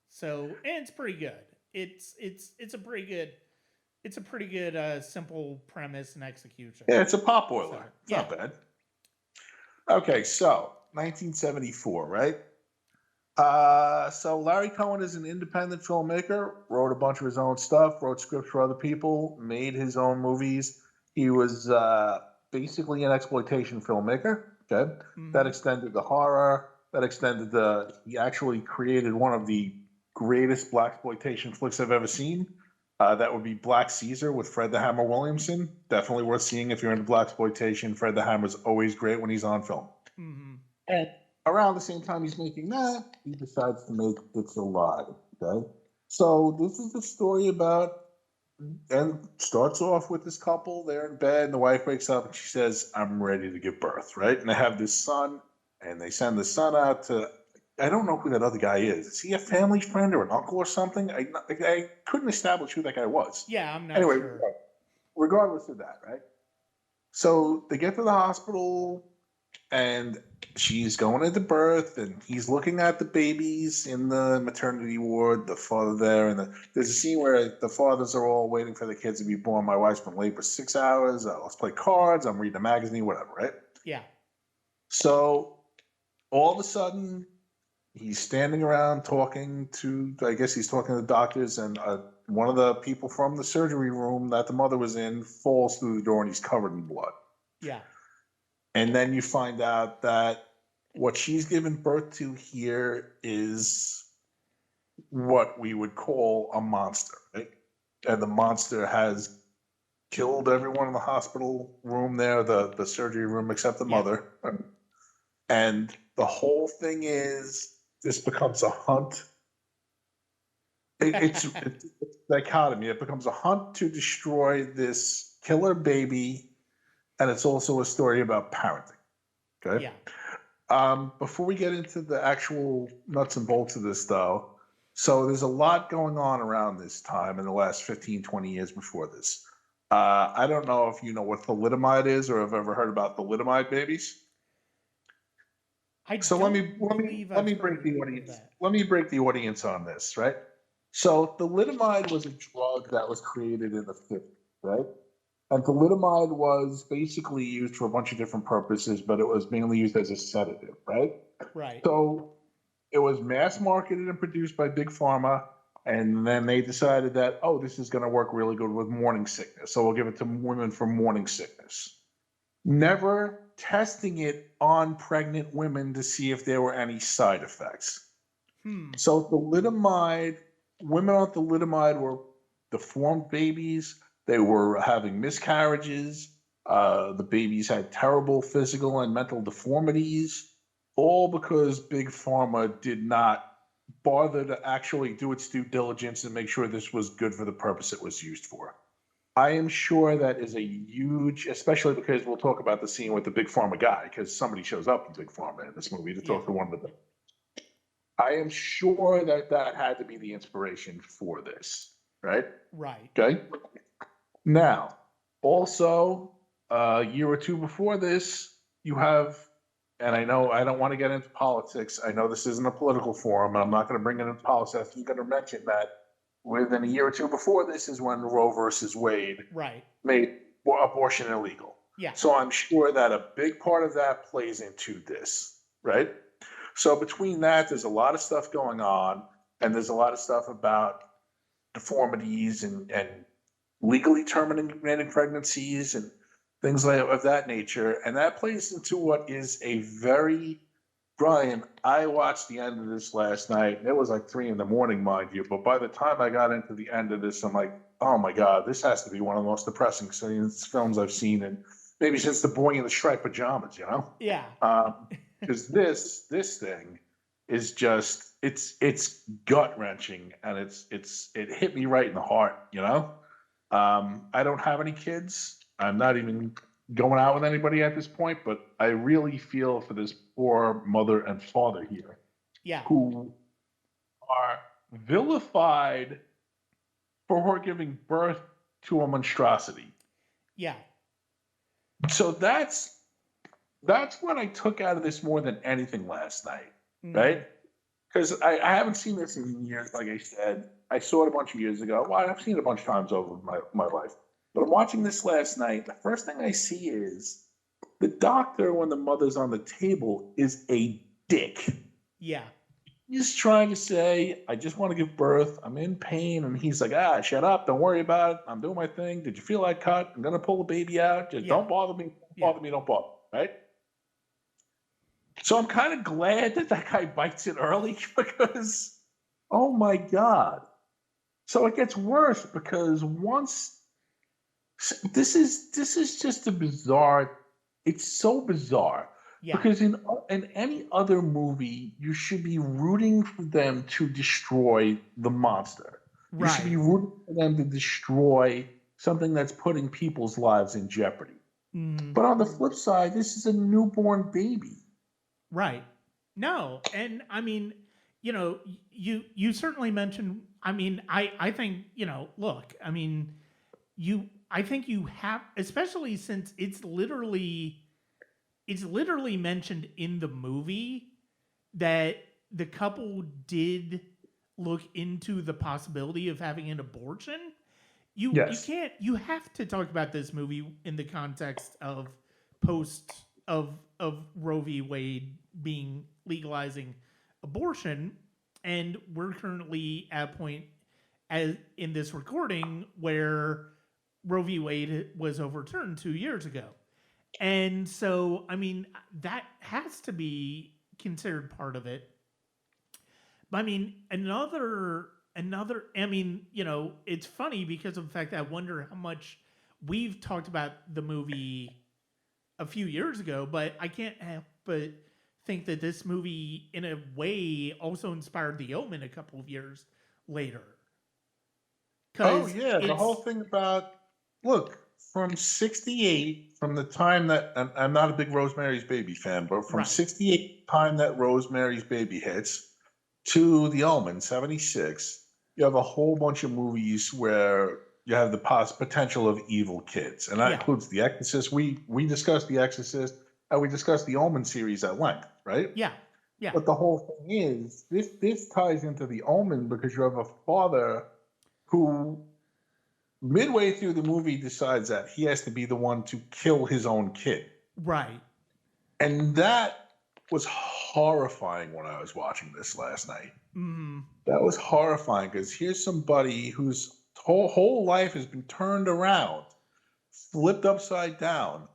So, and it's pretty good. It's a pretty good simple premise and execution. Yeah, it's a pop boiler. So, it's not bad. Okay, so 1974, right? So Larry Cohen is an independent filmmaker, wrote a bunch of his own stuff, wrote scripts for other people, made his own movies. He was basically an exploitation filmmaker. Okay, that extended the horror. That extended he actually created one of the greatest blaxploitation flicks I've ever seen. That would be Black Caesar with Fred the Hammer Williamson. Definitely worth seeing if you're into blaxploitation. Fred the Hammer's always great when he's on film. And around the same time he's making that, he decides to make It's Alive. Okay, so this is the story about, and starts off with this couple. They're in bed, and the wife wakes up and she says, "I'm ready to give birth." Right, and they have this son, and they send the son out to. I don't know who that other guy is. Is he a family friend or an uncle or something? I couldn't establish who that guy was. Yeah, I'm not Anyway, sure. regardless of that, right? So they get to the hospital, and she's going into birth, and he's looking at the babies in the maternity ward, the father there, and there's a scene where the fathers are all waiting for the kids to be born. My wife's been late for 6 hours. Let's play cards. I'm reading a magazine, whatever, right? Yeah. So all of a sudden, he's standing around talking to, I guess he's talking to the doctors, and one of the people from the surgery room that the mother was in falls through the door, and he's covered in blood. Yeah. And then you find out that what she's given birth to here is what we would call a monster, right? And the monster has killed everyone in the hospital room there, the surgery room, except the mother. And the whole thing is, this becomes a hunt. It's dichotomy. It becomes a hunt to destroy this killer baby, and it's also a story about parenting. Okay. Yeah. Before we get into the actual nuts and bolts of this, though, so there's a lot going on around this time in the last 15, 20 years before this. I don't know if you know what thalidomide is or have ever heard about thalidomide babies. I So don't believe let I've me break heard the of audience. that. Let me break the audience on this, right? So thalidomide was a drug that was created in the 50s, right? And thalidomide was basically used for a bunch of different purposes, but it was mainly used as a sedative, right? Right. So it was mass marketed and produced by Big Pharma, and then they decided that, oh, this is going to work really good with morning sickness, so we'll give it to women for morning sickness. Never testing it on pregnant women to see if there were any side effects. So thalidomide, women on thalidomide were deformed babies. They were having miscarriages. The babies had terrible physical and mental deformities, all because Big Pharma did not bother to actually do its due diligence and make sure this was good for the purpose it was used for. I am sure that is a huge, especially because we'll talk about the scene with the Big Pharma guy, because somebody shows up in Big Pharma in this movie to Yeah. talk to one of them. I am sure that that had to be the inspiration for this, right? Right. Okay. Now, also, a year or two before this, you have, and I know I don't want to get into politics. I know this isn't a political forum, and I'm not going to bring it into politics. I'm going to mention that within a year or two before this is when Roe versus Wade Right. made abortion illegal. Yeah. So I'm sure that a big part of that plays into this, right? So between that, there's a lot of stuff going on, and there's a lot of stuff about deformities and legally terminating pregnancies and things like of that nature. And that plays into what is a very Brian, I watched the end of this last night, and it was like 3 a.m, mind you. But by the time I got into the end of this, I'm like, oh my God, this has to be one of the most depressing films I've seen, and maybe since The Boy in the Striped Pajamas, you know? Yeah. Because this thing is just it's gut wrenching, and it hit me right in the heart, you know. I don't have any kids. I'm not even going out with anybody at this point, but I really feel for this poor mother and father here Yeah. who are vilified for her giving birth to a monstrosity. Yeah. So that's what I took out of this more than anything last night, right? Because I haven't seen this in years. Like I said, I saw it a bunch of years ago. Well, I've seen it a bunch of times over my life. But I'm watching this last night. The first thing I see is the doctor, when the mother's on the table, is a dick. Yeah. He's trying to say, I just want to give birth. I'm in pain. And he's like, shut up. Don't worry about it. I'm doing my thing. Did you feel like cut? I'm going to pull the baby out. Just don't bother me. Don't bother me. Don't bother. Right? So I'm kind of glad that guy bites it early because, oh my God. So it gets worse because once this is just a bizarre. It's so bizarre because in any other movie you should be rooting for them to destroy the monster. You should be rooting for them to destroy something that's putting people's lives in jeopardy. But on the flip side, this is a newborn baby. Right. No, and I mean, you certainly mentioned. I mean, I think look. I mean, I think you have, especially since it's literally mentioned in the movie that the couple did look into the possibility of having an abortion. You have to talk about this movie in the context of of Roe v. Wade being legalizing abortion, and we're currently at a point as in this recording where Roe v. Wade was overturned 2 years ago. And so, I mean, that has to be considered part of it. But I mean, another, I mean, it's funny because of the fact that I wonder how much we've talked about the movie a few years ago, but I can't help but think that this movie, in a way, also inspired The Omen a couple of years later. Oh yeah, the whole thing about look from '68, from the time that and I'm not a big Rosemary's Baby fan, but from '68 time that Rosemary's Baby hits to The Omen '76, you have a whole bunch of movies where you have the potential of evil kids, and that Yeah. includes The Exorcist. We discussed The Exorcist, and we discussed the Omen series at length, right? Yeah. Yeah. But the whole thing is this ties into the Omen because you have a father who midway through the movie decides that he has to be the one to kill his own kid. Right. And that was horrifying when I was watching this last night. That was horrifying because here's somebody whose whole life has been turned around, flipped upside down.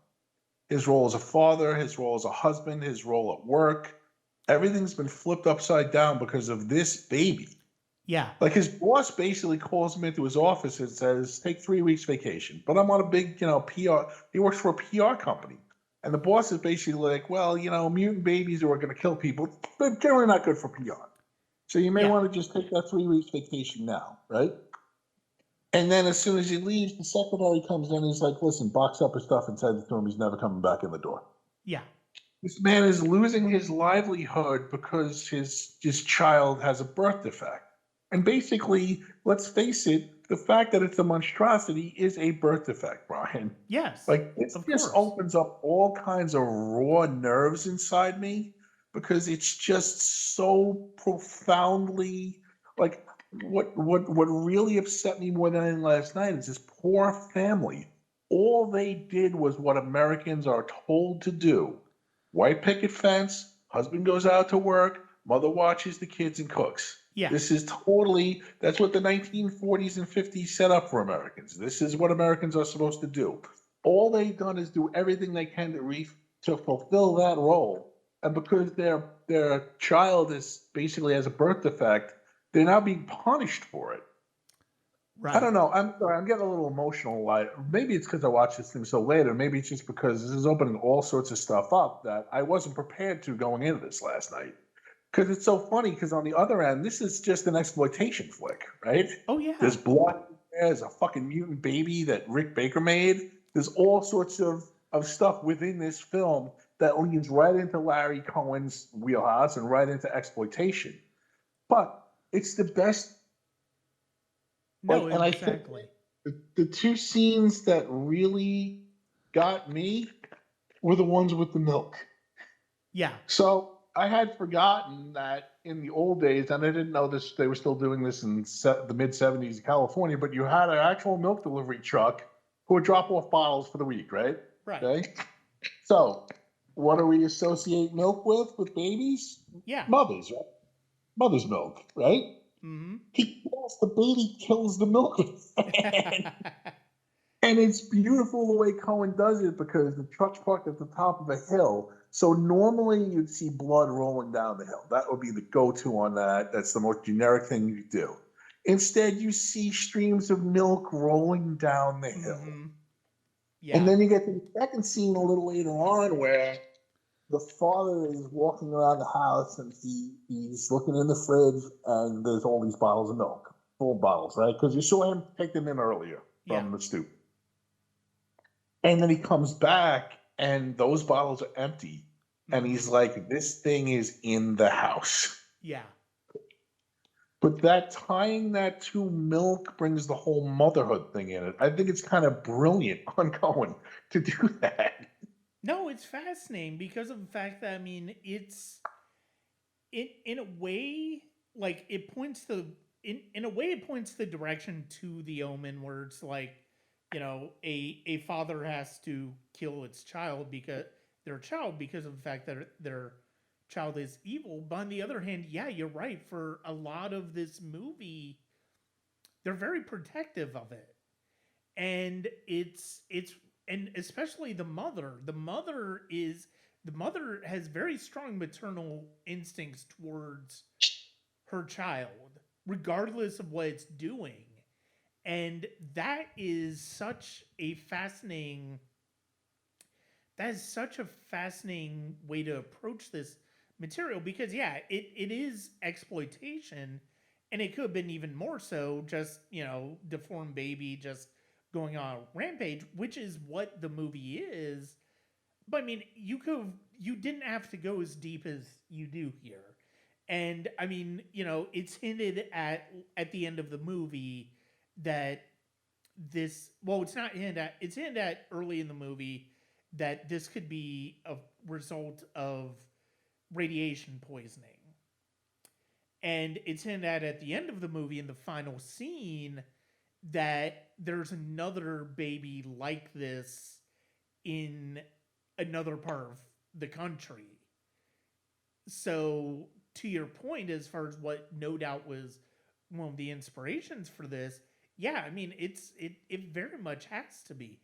His role as a father, his role as a husband, his role at work, everything's been flipped upside down because of this baby. Yeah. Like his boss basically calls him into his office and says, "Take 3 weeks vacation." But I'm on a big, PR. He works for a PR company, and the boss is basically like, "Well, mutant babies who are going to kill people, they're generally not good for PR. So you may Yeah. want to just take that 3 weeks vacation now, right?" And then as soon as he leaves, the secretary comes in and he's like, "Listen, box up his stuff and send it to him. He's never coming back in the door." Yeah. This man is losing his livelihood because his child has a birth defect. And basically, let's face it, the fact that it's a monstrosity is a birth defect, Brian. Yes. Like, this Of just course. opens up all kinds of raw nerves inside me because it's just so profoundly like what really upset me more than anything last night is this poor family. All they did was what Americans are told to do. White picket fence, husband goes out to work, mother watches the kids and cooks. Yeah. This is that's what the 1940s and 50s set up for Americans. This is what Americans are supposed to do. All they've done is do everything they can to fulfill that role. And because their child is basically has a birth defect, they're now being punished for it. Right. I don't know. I'm sorry. I'm getting a little emotional. Like maybe it's because I watched this thing so late, or maybe it's just because this is opening all sorts of stuff up that I wasn't prepared to going into this last night. Because it's so funny. Because on the other end, this is just an exploitation flick, right? Oh yeah. There's blood. There's a fucking mutant baby that Rick Baker made. There's all sorts of stuff within this film that leans right into Larry Cohen's wheelhouse and right into exploitation. But it's the best. No, And I think exactly. the two scenes that really got me were the ones with the milk. Yeah. So I had forgotten that in the old days, and I didn't know this, they were still doing this in the mid 70s in California, but you had an actual milk delivery truck who would drop off bottles for the week, right? Right. Okay. So what do we associate milk with babies? Yeah. Mothers, right? Mother's milk, right? He kills the baby, kills the milk. And it's beautiful the way Cohen does it because the truck's parked at the top of a hill. So normally you'd see blood rolling down the hill. That would be the go-to on that. That's the most generic thing you do. Instead, you see streams of milk rolling down the hill. Yeah. And then you get to the second scene a little later on where the father is walking around the house and he's looking in the fridge and there's all these bottles of milk, full bottles, right? Because you saw him take them in earlier from the stoop. And then he comes back and those bottles are empty. And he's like, "This thing is in the house." Yeah. But tying that to milk brings the whole motherhood thing in it. I think it's kind of brilliant on Cohen to do that. No, it's fascinating because of the fact that it's in a way like it points in a way it points the direction to the Omen where it's like a father has to kill its child because their child because of the fact that their child is evil. But on the other hand, yeah, you're right. For a lot of this movie, they're very protective of it, and it's and especially the mother. The mother has very strong maternal instincts towards her child, regardless of what it's doing. And that is such a fascinating way to approach this material because it is exploitation, and it could have been even more so just deformed baby just going on a rampage, which is what the movie is. But you didn't have to go as deep as you do here. And it's hinted at the end of the movie that this, well, it's not hinted at, it's hinted at early in the movie that this could be a result of radiation poisoning. And it's hinted at the end of the movie in the final scene that there's another baby like this in another part of the country. So, to your point, as far as what no doubt was one of the inspirations for this, yeah, I mean, it very much has to be.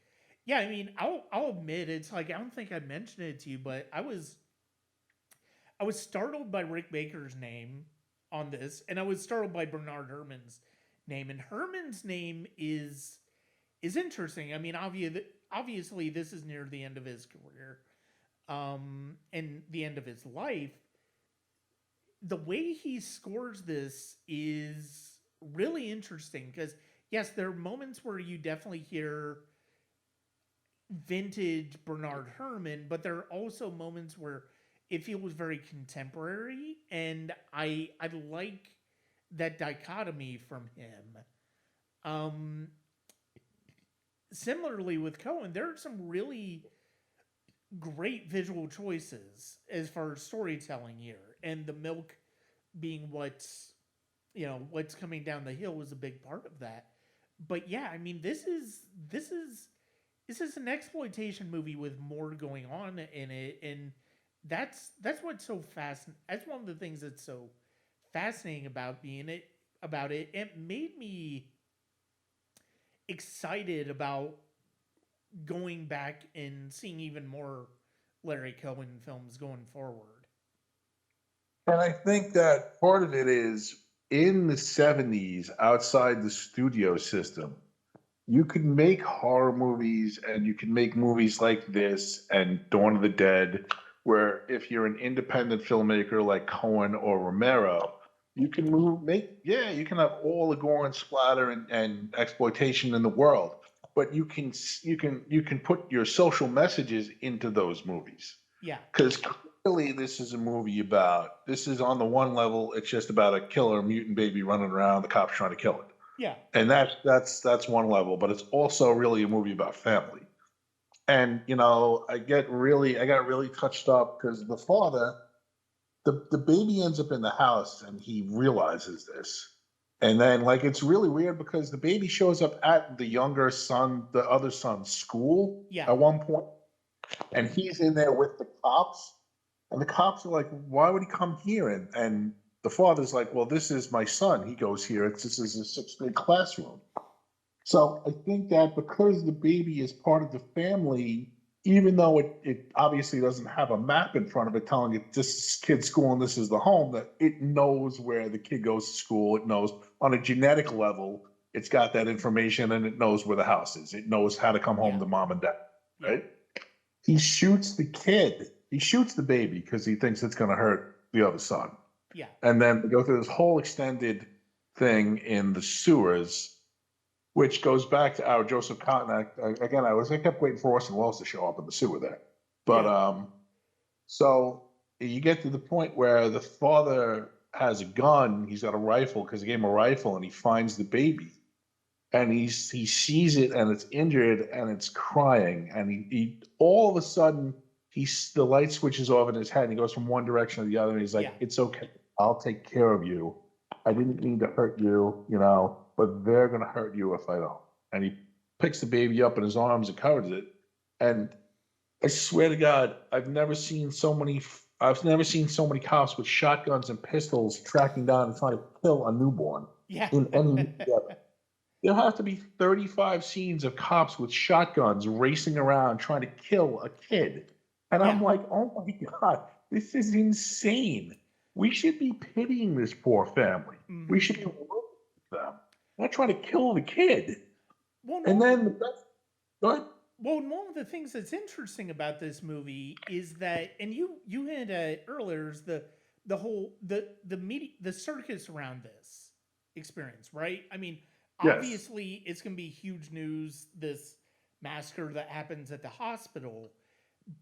Yeah, I mean, I'll admit it's like I don't think I mentioned it to you, but I was startled by Rick Baker's name on this, and I was startled by Bernard Herrmann's name. And Herrmann's name is interesting. I mean, obviously, this is near the end of his career, and the end of his life. The way he scores this is really interesting because yes, there are moments where you definitely hear vintage Bernard Herrmann, but there are also moments where it feels very contemporary, and I like that dichotomy from him. Um, Similarly with Cohen, there are some really great visual choices as far as storytelling here, and the milk being what's coming down the hill was a big part of that. But yeah, I mean, this is an exploitation movie with more going on in it, and that's what's so fascinating. That's one of the things that's so fascinating about it. It made me excited about going back and seeing even more Larry Cohen films going forward. And I think that part of it is in the 70s, outside the studio system, you could make horror movies and you can make movies like this and Dawn of the Dead, where if you're an independent filmmaker like Cohen or Romero, you can you can have all the gore and splatter and exploitation in the world, but you can put your social messages into those movies. Yeah, Because clearly, this is on the one level, it's just about a killer mutant baby running around, the cops trying to kill it. yeah, And that's one level, but it's also really a movie about family. And I got really touched up because the father, the baby ends up in the house and he realizes this. And then like it's really weird because the baby shows up at the other son's school yeah, at one point, and he's in there with the cops, and the cops are like, "Why would he come here?" And the father's like, "Well, this is my son. He goes here. This is a sixth grade classroom." So I think that because the baby is part of the family, even though it obviously doesn't have a map in front of it telling it this is kid's school and this is the home, that it knows where the kid goes to school. It knows on a genetic level, it's got that information and it knows where the house is. It knows how to come home yeah, to mom and dad, yeah, right? He shoots the kid. He shoots the baby because he thinks it's going to hurt the other son. yeah, And then they go through this whole extended thing in the sewers, which goes back to our Joseph Cotton. Again, I kept waiting for Orson Welles to show up in the sewer there. But yeah, so you get to the point where the father has a gun. He's got a rifle because he gave him a rifle, and he finds the baby, and he sees it, and it's injured, and it's crying, and he all of a sudden the light switches off in his head, and he goes from one direction to the other, and he's like, yeah, "It's okay, I'll take care of you. I didn't mean to hurt you, but they're gonna hurt you if I don't." And he picks the baby up in his arms and covers it, and I swear to God, I've never seen so many cops with shotguns and pistols tracking down and trying to kill a newborn yeah, in any movie ever. There have to be 35 scenes of cops with shotguns racing around trying to kill a kid. And yeah. I'm like, oh my God, this is insane. We should be pitying this poor family. We Hmm. should be rooting for them, not trying to kill the kid. Well, And no, then, go ahead. well, one of the things that's interesting about this movie is that, and you hinted at it earlier, is the whole the media, the circus around this experience, right? I mean, Yes. obviously, it's gonna be huge news, this massacre that happens at the hospital,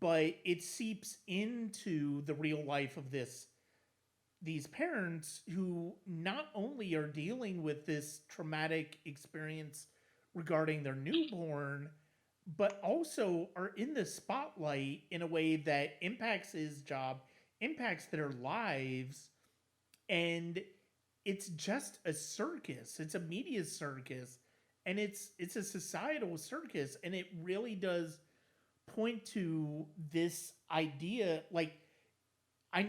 but it seeps into the real life of these parents who not only are dealing with this traumatic experience regarding their newborn, but also are in the spotlight in a way that impacts his job, impacts their lives, and it's just a circus. It's a media circus, and it's a societal circus, and it really does point to this idea. Like, I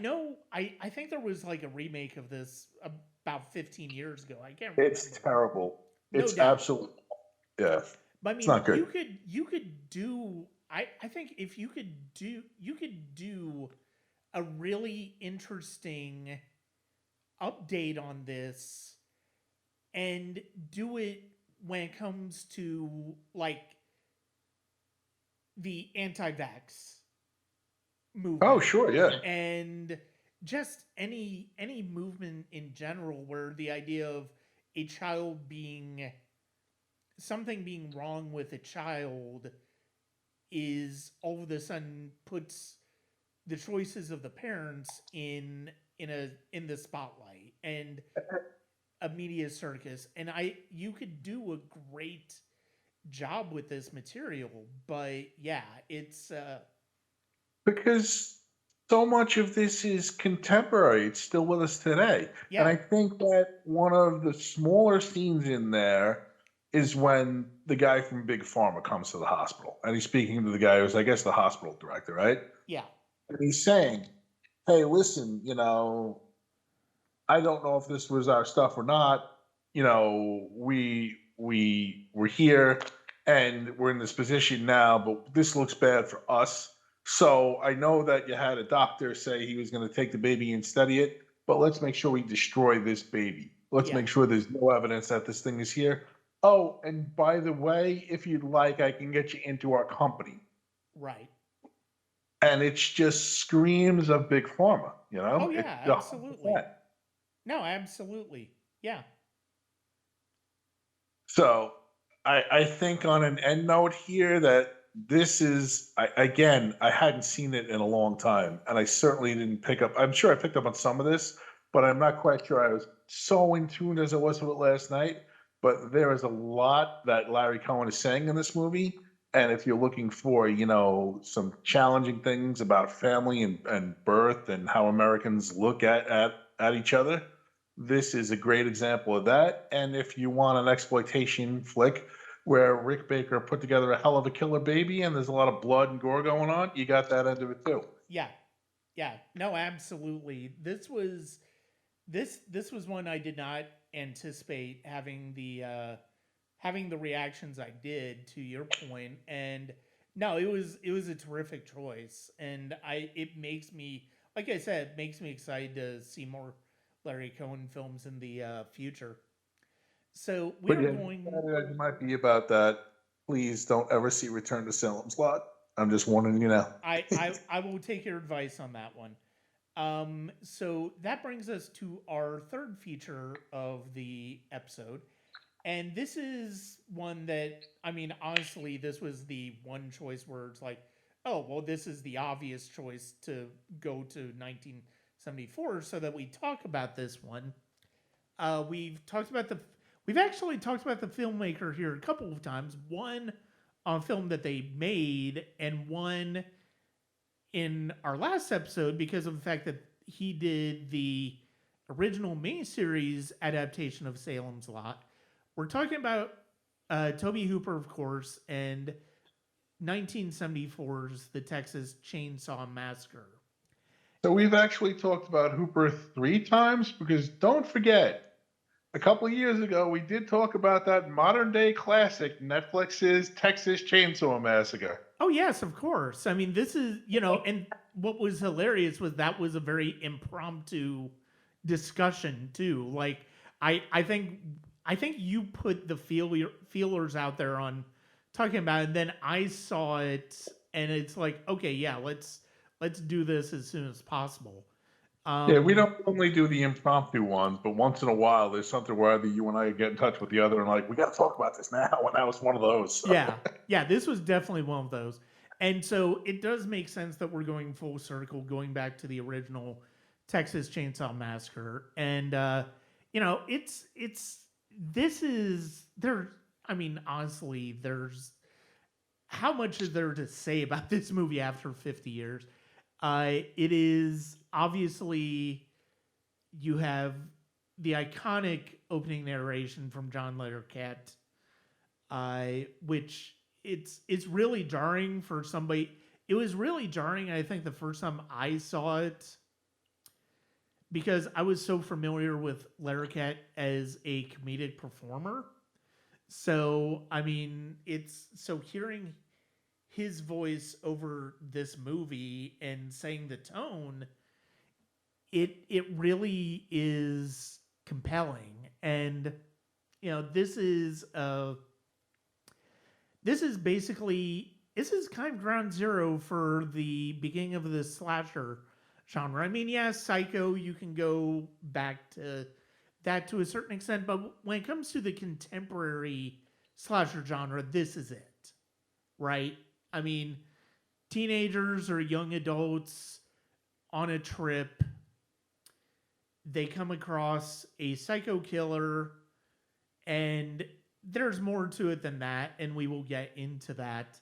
think there was like a remake of this about 15 years ago. I can't remember. It's terrible. No It's doubt. absolutely, yeah. But I It's mean, not good. you could do. I think if you could do a really interesting update on this and do it when it comes to like the anti-vax movement. Oh, sure, yeah. And just any movement in general where the idea of a child being something being wrong with a child is all of a sudden puts the choices of the parents in the spotlight and a media circus. And you could do a great job with this material, but yeah, it's Because so much of this is contemporary. It's still with us today. And I yeah, think that one of the smaller scenes in there is when the guy from Big Pharma comes to the hospital and he's speaking to the guy who's, I guess, the hospital director, right? yeah, And he's saying, hey, listen, I don't know if this was our stuff or not. We're here and we're in this position now, but this looks bad for us. So I know that you had a doctor say he was going to take the baby and study it, but let's make sure we destroy this baby. Let's yeah, make sure there's no evidence that this thing is here. Oh, and by the way, if you'd like, I can get you into our company. right. And it's just screams of Big Pharma, Oh It's yeah, absolutely. 100%. No, absolutely. Yeah. So I think on an end note here that this is again, I hadn't seen it in a long time, and I certainly didn't pick up. I'm sure I picked up on some of this, but I'm not quite sure I was so in tune as I was with it last night. But there is a lot that Larry Cohen is saying in this movie, and if you're looking for some challenging things about family and birth and how Americans look at each other, this is a great example of that. And if you want an exploitation flick where Rick Baker put together a hell of a killer baby and there's a lot of blood and gore going on, you got that end of it too. Yeah. Yeah. No, absolutely. This was one I did not anticipate having the reactions I did, to your point. And no, it was a terrific choice. And it makes me, like I said, it makes me excited to see more Larry Cohen films in the future. So we But are yeah, going. it might be about that. Please don't ever see Return to Salem's Lot. I'm just warning you now. I will take your advice on that one. So that brings us to our third feature of the episode. And this is one that, I mean, honestly, this was the one choice where it's like, oh, well, this is the obvious choice to go to 1974 so that we talk about this one. We've actually talked about the filmmaker here a couple of times. One on film that they made, and one in our last episode because of the fact that he did the original miniseries adaptation of Salem's Lot. We're talking about Tobe Hooper, of course, and 1974's The Texas Chainsaw Massacre. So we've actually talked about Hooper 3 times because don't forget, a couple of years ago, we did talk about that modern day classic, Netflix's Texas Chainsaw Massacre. Oh, yes, of course. I mean, this is, and what was hilarious was that was a very impromptu discussion, too. Like, I think you put the feelers out there on talking about it, and then I saw it, and it's like, okay, yeah, let's do this as soon as possible. Yeah, we don't only do the impromptu ones, but once in a while, there's something where either you and I get in touch with the other and like, we got to talk about this now. And that was one of those. So. Yeah, this was definitely one of those. And so it does make sense that we're going full circle, going back to the original Texas Chainsaw Massacre. And, this is, there, I mean, honestly, there's how much is there to say about this movie after 50 years? It is obviously you have the iconic opening narration from John Lettercat, which it's really jarring for somebody. It was really jarring, I think, the first time I saw it because I was so familiar with Lettercat as a comedic performer. So, I mean, it's so hearing his voice over this movie and saying the tone, it really is compelling. And you know, this is kind of ground zero for the beginning of the slasher genre. I mean, yeah, Psycho, you can go back to that to a certain extent, but when it comes to the contemporary slasher genre, this is it, right? I mean, teenagers or young adults on a trip, they come across a psycho killer, and there's more to it than that, and we will get into that.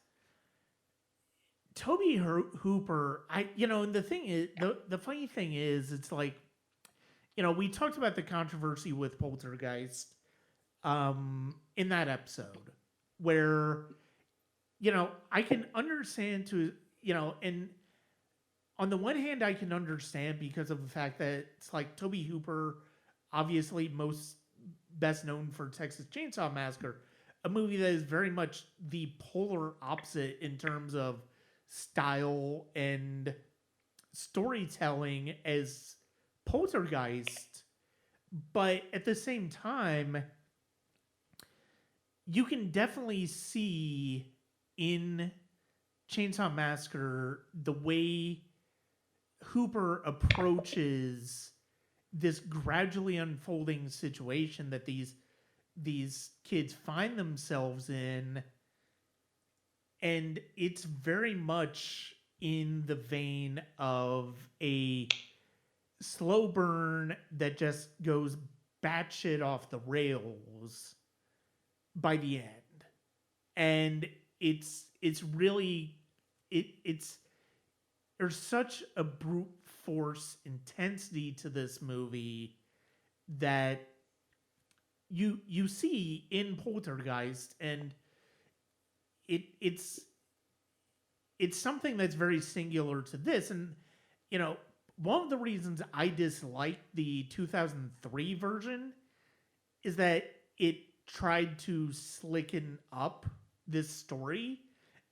Tobe Hooper, and the thing is, the funny thing is, it's like, we talked about the controversy with Poltergeist in that episode, where, I can understand and on the one hand, I can understand because of the fact that it's like Tobe Hooper, obviously most best known for Texas Chainsaw Massacre, a movie that is very much the polar opposite in terms of style and storytelling as Poltergeist. But at the same time, you can definitely see in Chainsaw Massacre the way Hooper approaches this gradually unfolding situation that these kids find themselves in, and it's very much in the vein of a slow burn that just goes batshit off the rails by the end. And it's really it's there's such a brute force intensity to this movie that you see in Poltergeist, and it's something that's very singular to this. And one of the reasons I dislike the 2003 version is that it tried to slicken up this story.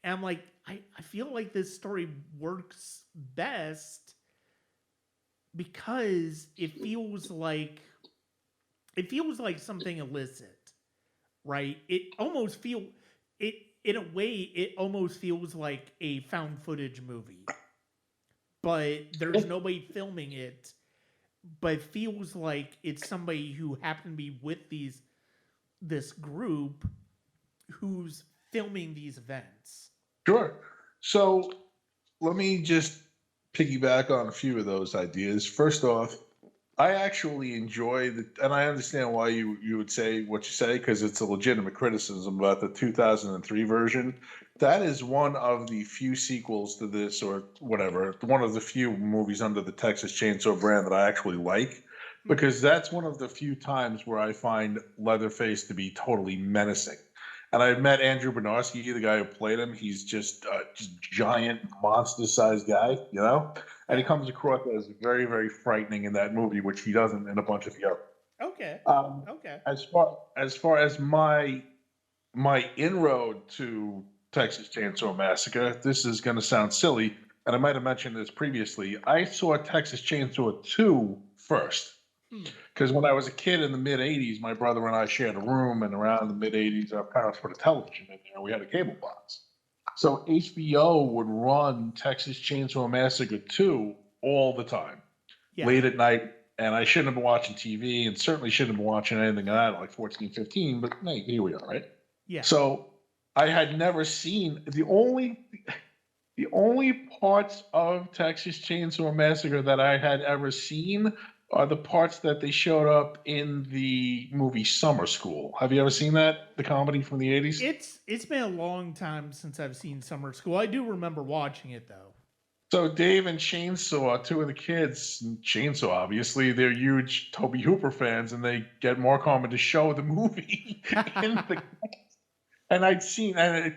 And I'm like, I feel like this story works best because it feels like something illicit, right? It almost in a way, it almost feels like a found footage movie, but there's nobody filming it. But it feels like it's somebody who happened to be with this group who's filming these events. Sure. So let me just piggyback on a few of those ideas. First off, I actually enjoy and I understand why you would say what you say, because it's a legitimate criticism about the 2003 version. That is one of the few sequels to this, or whatever, one of the few movies under the Texas Chainsaw brand that I actually like, because that's one of the few times where I find Leatherface to be totally menacing. And I met Andrew Bernarski, the guy who played him. He's just giant, monster-sized guy, And he comes across as very, very frightening in that movie, which he doesn't in a bunch of the others. Okay. Okay. As far as my inroad to Texas Chainsaw Massacre, this is going to sound silly, and I might have mentioned this previously. I saw Texas Chainsaw 2 first. Because when I was a kid in the mid-'80s, my brother and I shared a room, and around the mid-'80s, our parents put a television in there. We had a cable box. So HBO would run Texas Chainsaw Massacre 2 all the time, late at night, and I shouldn't have been watching TV, and certainly shouldn't have been watching anything of that, like 14, 15, but hey, here we are, right? Yeah. So I had never seen the only parts of Texas Chainsaw Massacre that I had ever seen are the parts that they showed up in the movie Summer School. Have you ever seen that? The comedy from the 80s? It's been a long time since I've seen Summer School. I do remember watching it though. So Dave and Chainsaw, two of the kids, Chainsaw, obviously, they're huge Tobe Hooper fans, and they get Mark Harmon to show the movie in the and I'd seen and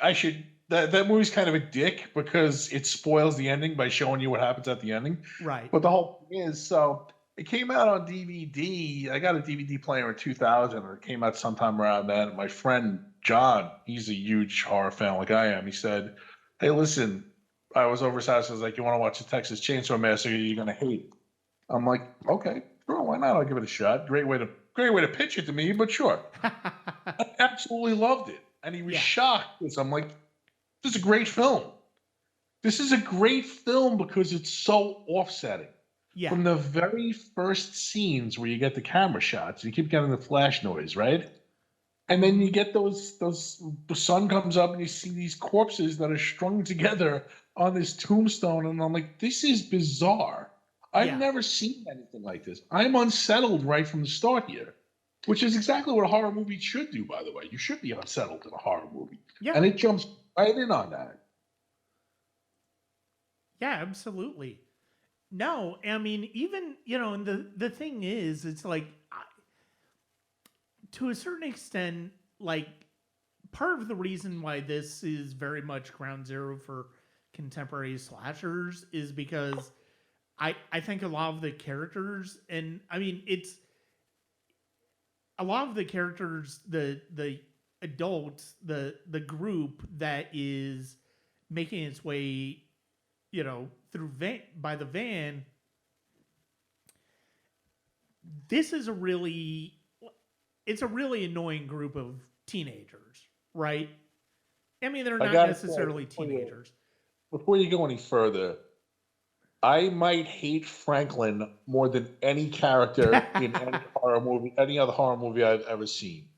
I should that movie's kind of a dick because it spoils the ending by showing you what happens at the ending. Right. But the whole thing is, so it came out on DVD. I got a DVD player in 2000, or it came out sometime around then. And my friend John, he's a huge horror fan like I am. He said, "Hey, listen, I was over his house. I was like, you want to watch the Texas Chainsaw Massacre? You're gonna hate it." I'm like, okay, sure, why not? I'll give it a shot. Great way to pitch it to me, but sure. I absolutely loved it. And he was shocked because I'm like, this is a great film. This is a great film because it's so offsetting. Yeah. From the very first scenes where you get the camera shots, you keep getting the flash noise, right? And then you get those the sun comes up and you see these corpses that are strung together on this tombstone, and I'm like, this is bizarre. I've never seen anything like this. I'm unsettled right from the start here, which is exactly what a horror movie should do, by the way. You should be unsettled in a horror movie. Yeah. And it jumps right in on that. Yeah, absolutely. No, I mean, even, and the thing is, it's like, to a certain extent, like, part of the reason why this is very much ground zero for contemporary slashers is because I think a lot of the characters, and I mean, it's a lot of the characters, the adults, the group that is making its way, through by the van. This is it's a really annoying group of teenagers, right? I mean, they're not necessarily teenagers. Before you go any further, I might hate Franklin more than any character in any other horror movie I've ever seen.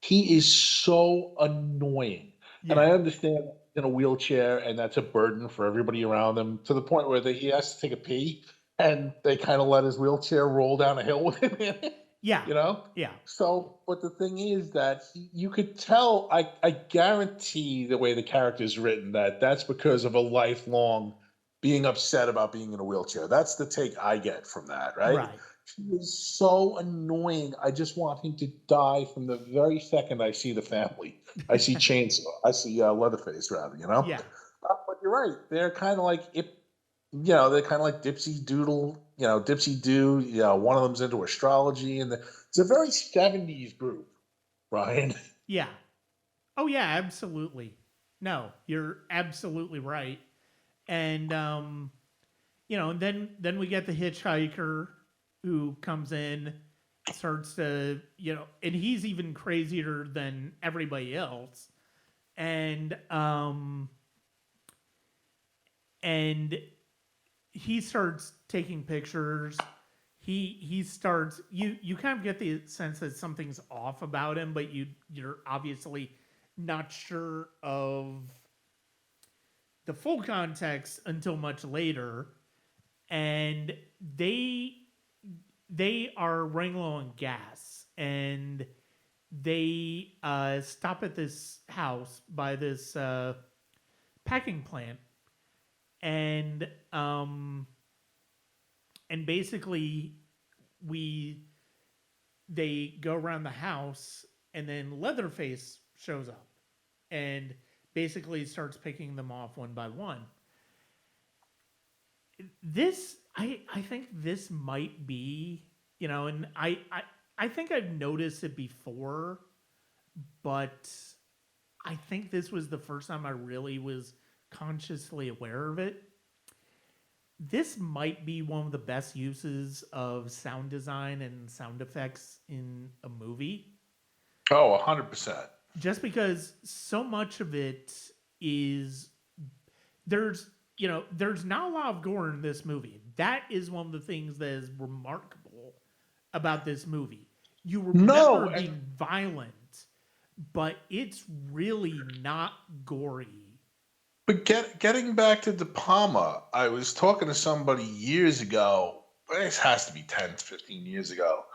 He is so annoying. Yeah. And I understand in a wheelchair, and that's a burden for everybody around him, to the point where he has to take a pee, and they kind of let his wheelchair roll down a hill with him in it. Yeah. Yeah. So, but the thing is that you could tell, I guarantee the way the character is written, that's because of a lifelong being upset about being in a wheelchair. That's the take I get from that, right? Right. He is so annoying. I just want him to die from the very second I see the family. I see Chainsaw. I see Leatherface, rather, Yeah. But you're right. They're kind of like, they're kind of like Dipsy Doodle, Dipsy Doo. One of them's into astrology. And it's a very 70s group, Brian. Yeah. Oh, yeah, absolutely. No, you're absolutely right. And, and then we get the hitchhiker who comes in, starts to, and he's even crazier than everybody else. And he starts taking pictures. He starts, you kind of get the sense that something's off about him, but you're obviously not sure of the full context until much later. And they are running low on gas, and they stop at this house by this packing plant, and basically they go around the house, and then Leatherface shows up and basically starts picking them off one by one. This, I think this might be, and I think I've noticed it before, but I think this was the first time I really was consciously aware of it. This might be one of the best uses of sound design and sound effects in a movie. Oh, 100%. Just because so much of it is, there's not a lot of gore in this movie. That is one of the things that is remarkable about this movie. You remember being violent, but it's really not gory. But getting back to De Palma, I was talking to somebody years ago This has to be 10, 15 years ago.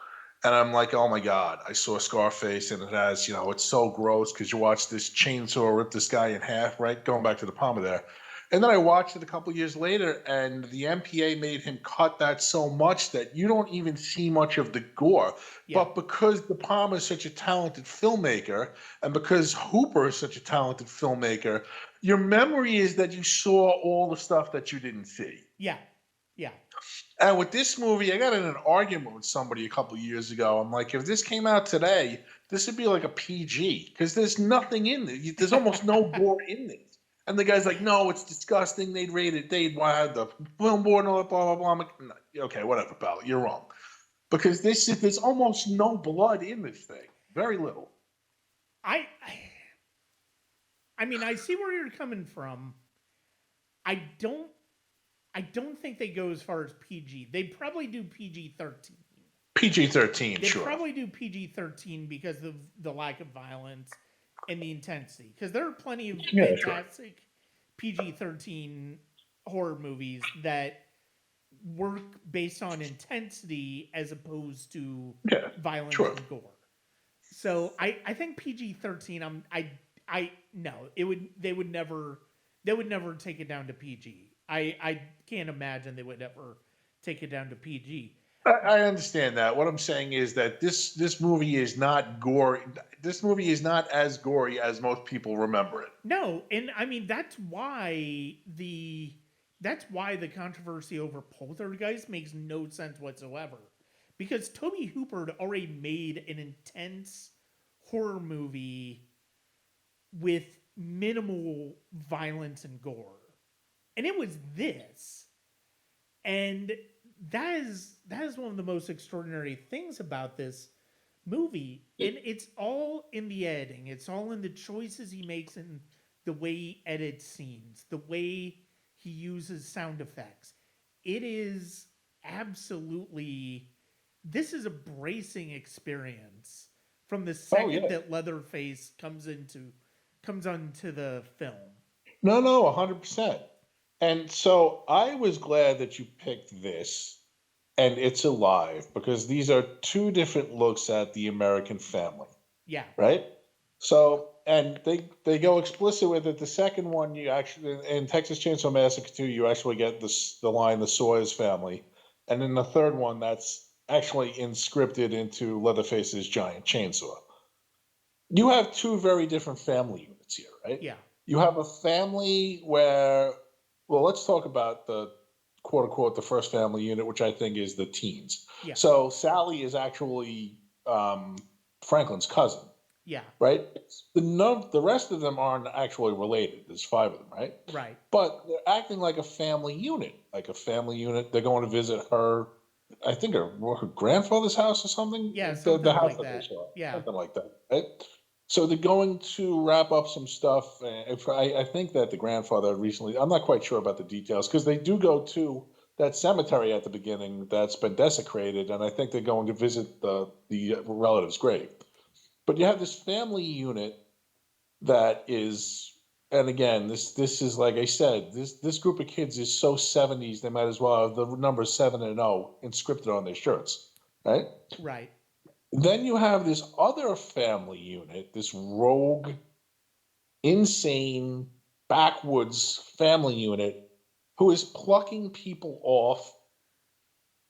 And I'm like, oh my God, I saw Scarface and it has, it's so gross because you watch this chainsaw rip this guy in half, right? Going back to De Palma there. And then I watched it a couple years later and the MPA made him cut that so much that you don't even see much of the gore. Yeah. But because De Palma is such a talented filmmaker and because Hooper is such a talented filmmaker, your memory is that you saw all the stuff that you didn't see. Yeah. Yeah. And with this movie, I got in an argument with somebody a couple of years ago. I'm like, if this came out today, this would be like a PG because there's nothing in it. There's almost no gore in this. And the guy's like, no, it's disgusting. They'd rate it. They'd have the film board and all that, blah, blah, blah. I'm like, no, okay, whatever, pal. You're wrong. Because there's almost no blood in this thing. Very little. I mean, I see where you're coming from. I don't think they go as far as PG. They'd probably do PG-13. PG-13, They'd sure. probably do PG-13 because of the lack of violence and the intensity. Because there are plenty of fantastic PG-13 horror movies that work based on intensity as opposed to violence and gore. So I think PG-13. They would never take it down to PG. I can't imagine they would ever take it down to PG. I understand that. What I'm saying is that this movie is not gory. This movie is not as gory as most people remember it. No, and I mean that's why the controversy over Poltergeist makes no sense whatsoever. Because Tobe Hooper had already made an intense horror movie with minimal violence and gore. And it was this. And that is one of the most extraordinary things about this movie. And it's all in the editing. It's all in the choices he makes and the way he edits scenes, the way he uses sound effects. It is absolutely, this is a bracing experience from the second that Leatherface comes onto the film. No, 100%. And so I was glad that you picked this and It's Alive because these are two different looks at the American family. Yeah. Right? So, and they go explicit with it. The second one, you actually, in Texas Chainsaw Massacre 2, you actually get the line, the Sawyer's family. And in the third one, that's actually inscripted into Leatherface's giant chainsaw. You have two very different family units here, right? Yeah. You have a family where, well, let's talk about the quote unquote the first family unit, which I think is the teens. Yeah. So Sally is actually Franklin's cousin. Yeah. Right? The rest of them aren't actually related. There's 5 of them, right? Right. But they're acting like a family unit. They're going to visit her, I think her grandfather's house or something. Yeah, something the house like that. Yeah. Something like that, right? So they're going to wrap up some stuff. I think that the grandfather recently, I'm not quite sure about the details, because they do go to that cemetery at the beginning that's been desecrated, and I think they're going to visit the relative's grave. But you have this family unit that is, and again, this is like I said, this group of kids is so 70s, they might as well have the numbers 7 and 0 inscripted on their shirts, right? Right. Then you have this other family unit, this rogue, insane, backwoods family unit who is plucking people off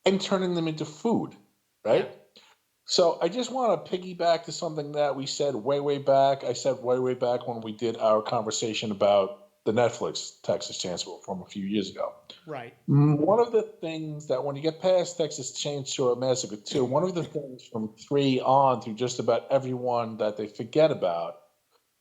and turning them into food, right? Yeah. So I just want to piggyback to something that we said way back. I said way back when we did our conversation about the Netflix Texas Chainsaw from a few years ago. Right. One of the things that when you get past Texas Chainsaw Massacre 2, one of the things from 3 on through just about everyone that they forget about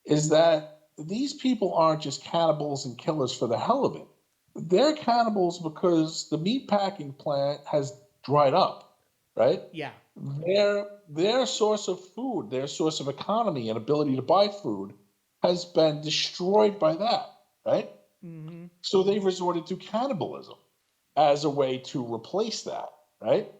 is that these people aren't just cannibals and killers for the hell of it. They're cannibals because the meatpacking plant has dried up, right? Yeah. Their source of food, their source of economy and ability to buy food has been destroyed by that, right? Mm-hmm. So they've resorted to cannibalism as a way to replace that, right?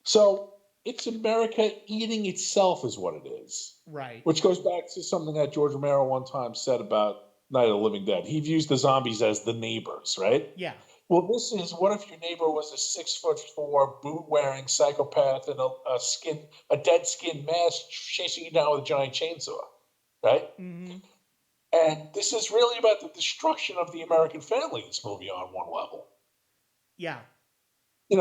So it's America eating itself is what it is. Right. Which goes back to something that George Romero one time said about Night of the Living Dead. He views the zombies as the neighbors, right? Yeah. Well, this is what if your neighbor was a 6'4" boot wearing psychopath in a dead skin mask chasing you down with a giant chainsaw, right? Mm-hmm. And this is really about the destruction of the American family. This movie on one level. Yeah.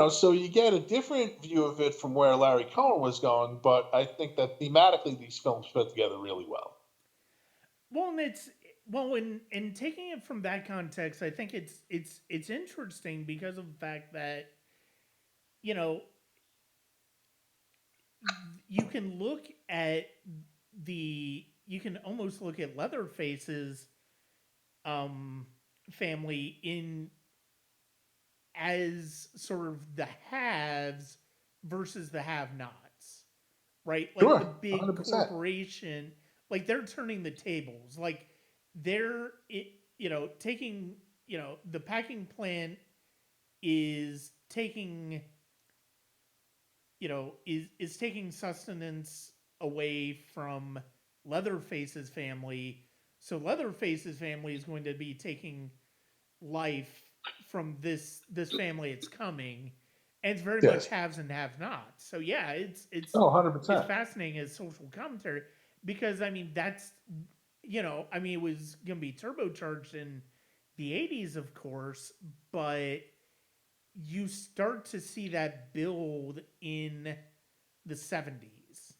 So you get a different view of it from where Larry Cohen was going, but I think that thematically these films fit together really well. Well, and in taking it from that context, I think it's interesting because of the fact that you know you can look at you can almost look at Leatherface's um, family in as sort of the haves versus the have-nots, right? Like the Sure, big 100%. corporation, like they're turning the tables, like they're taking the packing plant is taking is taking sustenance away from Leatherface's family. So Leatherface's family is going to be taking life from this family. It's coming, and it's very much Yes. haves and have nots. So yeah, Oh, it's 100%. fascinating as social commentary because I mean that's I mean it was gonna be turbocharged in the 80s, of course, but you start to see that build in the 70s.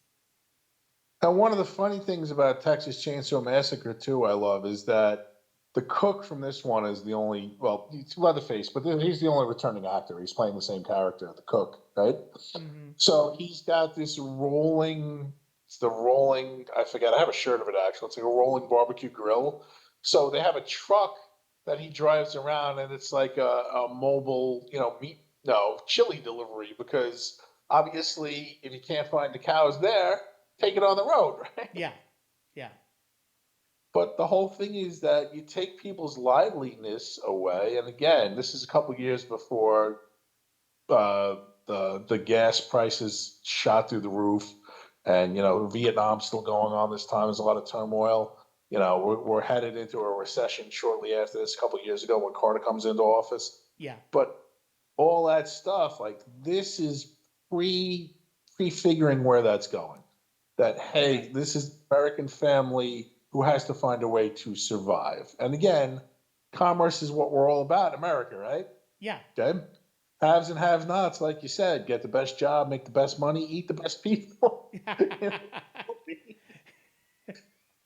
And one of the funny things about Texas Chainsaw Massacre too, I love, is that the cook from this one is the only, well, it's Leatherface, but he's the only returning actor. He's playing the same character, the cook, right? Mm-hmm. So he's got this rolling, it's the rolling, I forget, I have a shirt of it actually. It's like a rolling barbecue grill. So they have a truck that he drives around, and it's like a mobile, chili delivery, because obviously if you can't find the cows there, take it on the road, right? Yeah, yeah, But the whole thing is that you take people's liveliness away. And again, this is a couple years before uh, the gas prices shot through the roof, and Vietnam's still going on this time. There's a lot of turmoil. We're headed into a recession shortly after this. A couple years ago, when Carter comes into office, yeah. but all that stuff, like this is prefiguring where that's going. That hey, Right. this is American family who has to find a way to survive. And again, commerce is what we're all about, America, right? Yeah. Okay. Haves and have nots, like you said, get the best job, make the best money, eat the best people.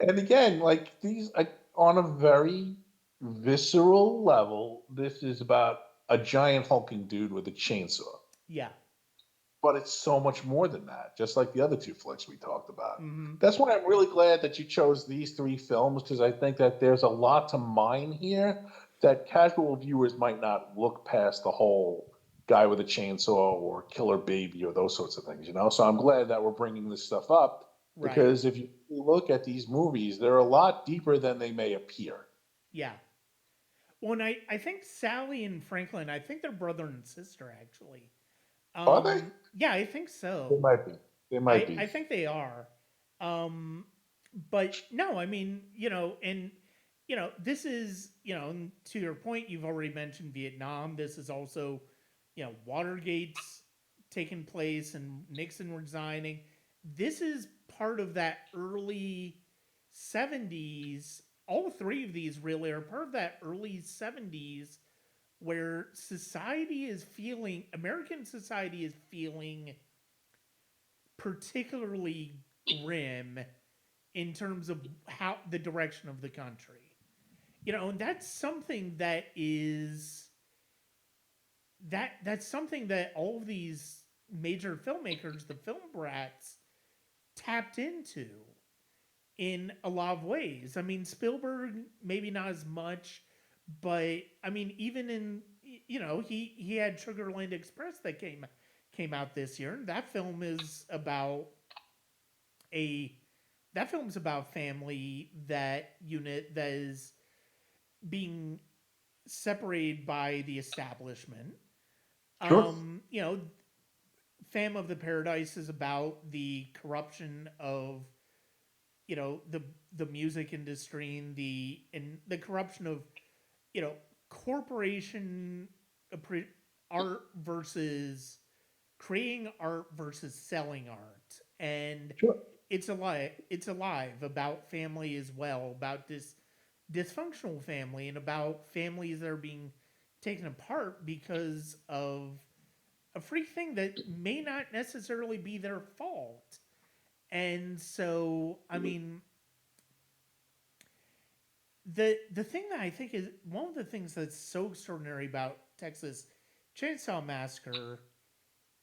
And again, like these, like, on a very visceral level, this is about a giant hulking dude with a chainsaw. Yeah. But it's so much more than that, just like the other two flicks we talked about. Mm-hmm. That's why I'm really glad that you chose these three films, because I think that there's a lot to mine here that casual viewers might not look past the whole guy with a chainsaw or killer baby or those sorts of things. So I'm glad that we're bringing this stuff up, Right. because if you look at these movies, they're a lot deeper than they may appear. Yeah. Well, and I think Sally and Franklin, I think they're brother and sister actually. Are they? Yeah, I think They so. might be. They might be. I think they are. Um, but no, I mean, and this is, to your point, you've already mentioned Vietnam. This is also, Watergate's taking place and Nixon resigning. This is part of that early 70s. All three of these really are part of that early 70s where American society is feeling particularly grim in terms of how the direction of the country. And that's something that's something that all of these major filmmakers, the film brats, tapped into in a lot of ways. I mean, Spielberg maybe not as much, but I mean, even in he had Sugarland Express that came out this year, and a that film's about family that is being separated by the establishment. Sure. Fam of the Paradise is about the corruption of the music industry and the corruption of corporation art versus creating art versus selling art, and Sure. it's alive about family as well, about this dysfunctional family, and about families that are being taken apart because of a freak thing that may not necessarily be their fault. And so, I mean, the thing that I think is one of the things that's so extraordinary about Texas Chainsaw Massacre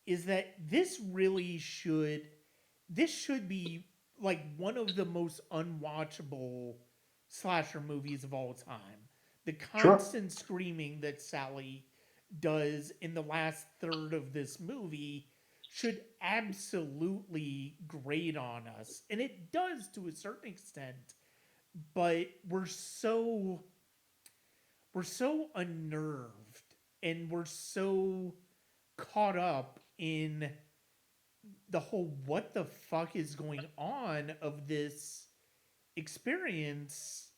is that this should be like one of the most unwatchable slasher movies of all time. The Sure. constant screaming that Sally does in the last third of this movie should absolutely grate on us. And it does to a certain extent, but we're so unnerved and we're so caught up in the whole what the fuck is going on of this experience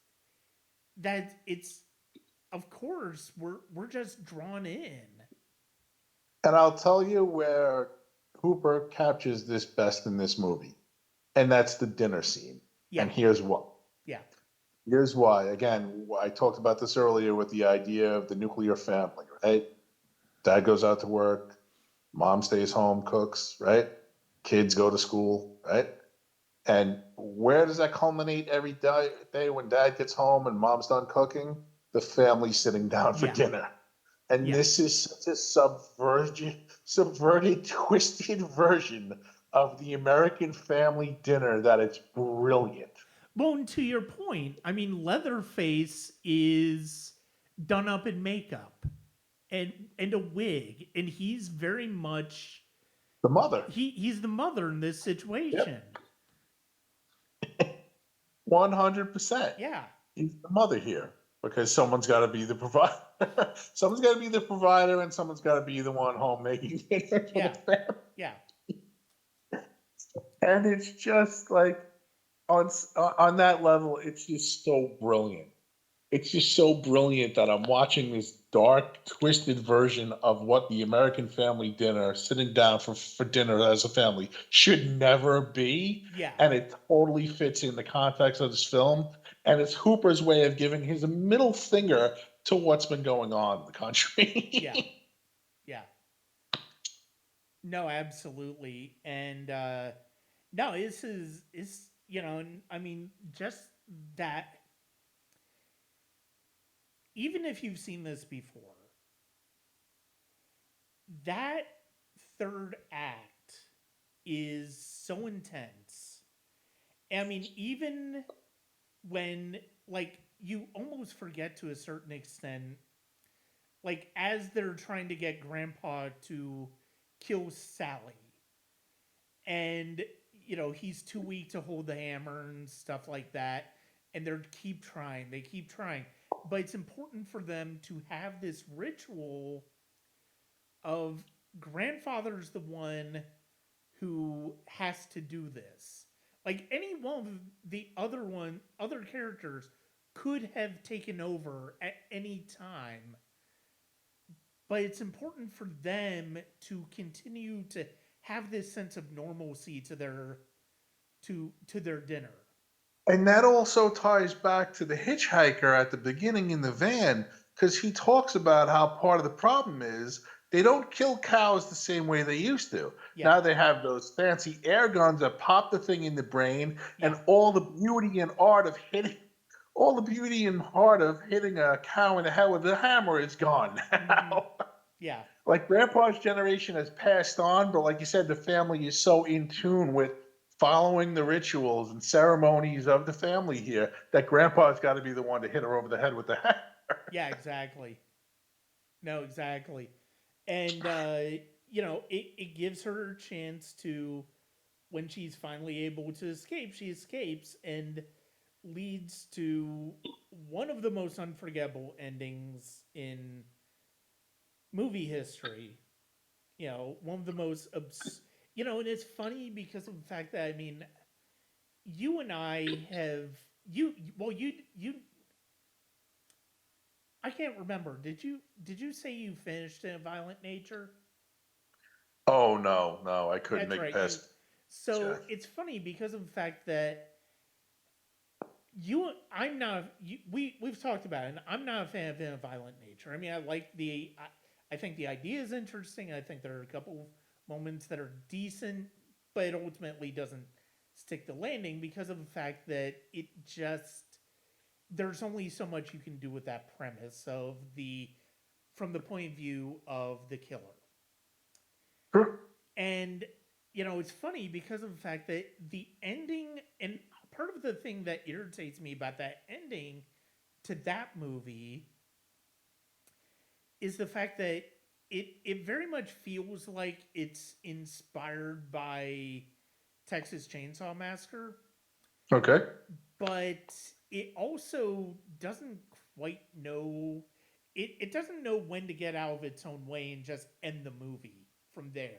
that it's, of course, we're just drawn in. And I'll tell you where Hooper captures this best in this movie, and that's the dinner scene. Yeah. And here's why. Yeah. Here's why. Again, I talked about this earlier with the idea of the nuclear family, right? Dad goes out to work, mom stays home, cooks, right? Kids go to school, right? And where does that culminate every day when dad gets home and mom's done cooking? The family sitting down for Yeah. dinner. And Yeah. this is such a subverted, twisted version of the American family dinner that it's brilliant. Well, and to your point, I mean, Leatherface is done up in makeup and a wig, and he's very much The mother, he's the mother in this situation. 100%. Yeah. He's the mother here because someone's got to be the provider. Someone's got to be the provider, and someone's got to be the one home making dinner for Yeah. the family. Yeah. And it's just like on that level, it's just so brilliant. It's just so brilliant that I'm watching this dark, twisted version of what the American family dinner, sitting down for dinner as a family, should never be. Yeah. And it totally fits in the context of this film. And it's Hooper's way of giving his middle finger to what's been going on in the country. Yeah. Yeah. No, absolutely. And no, this is I mean, just that, even if you've seen this before, that third act is so intense. I mean, even when, like, you almost forget to a certain extent, like, as they're trying to get Grandpa to kill Sally, and he's too weak to hold the hammer and stuff like that, and they keep trying, but it's important for them to have this ritual of grandfather's the one who has to do this. Like, any one of the other characters could have taken over at any time, but it's important for them to continue to have this sense of normalcy to their dinner. And that also ties back to the hitchhiker at the beginning in the van, because he talks about how part of the problem is they don't kill cows the same way they used to. Yeah. Now they have those fancy air guns that pop the thing in the brain, and Yeah. all the beauty and art of hitting a cow in the head with a hammer is gone now. Yeah. Like Grandpa's generation has passed on, but like you said, the family is so in tune with following the rituals and ceremonies of the family here that Grandpa's got to be the one to hit her over the head with the hammer. Yeah, exactly. No, exactly. And it gives her a chance to, when she's finally able to escape, she escapes, and leads to one of the most unforgettable endings in movie history. One of the most and it's funny because of the fact that, I mean, you and I have you I can't remember. Did you say you finished in a violent nature? Oh no, I couldn't That's make it right. You. past. Yeah. So it's funny because of the fact that I'm not. We've talked about it. And I'm not a fan of in a violent nature. I mean, I think the idea is interesting. I think there are a couple of moments that are decent, but it ultimately doesn't stick the landing because of the fact that it just there's only so much you can do with that premise of the from the point of view of the killer. Sure. And it's funny because of the fact that the ending and part of the thing that irritates me about that ending to that movie is the fact that it very much feels like it's inspired by Texas Chainsaw Massacre, Okay. but it also doesn't quite know it doesn't know when to get out of its own way and just end the movie from there.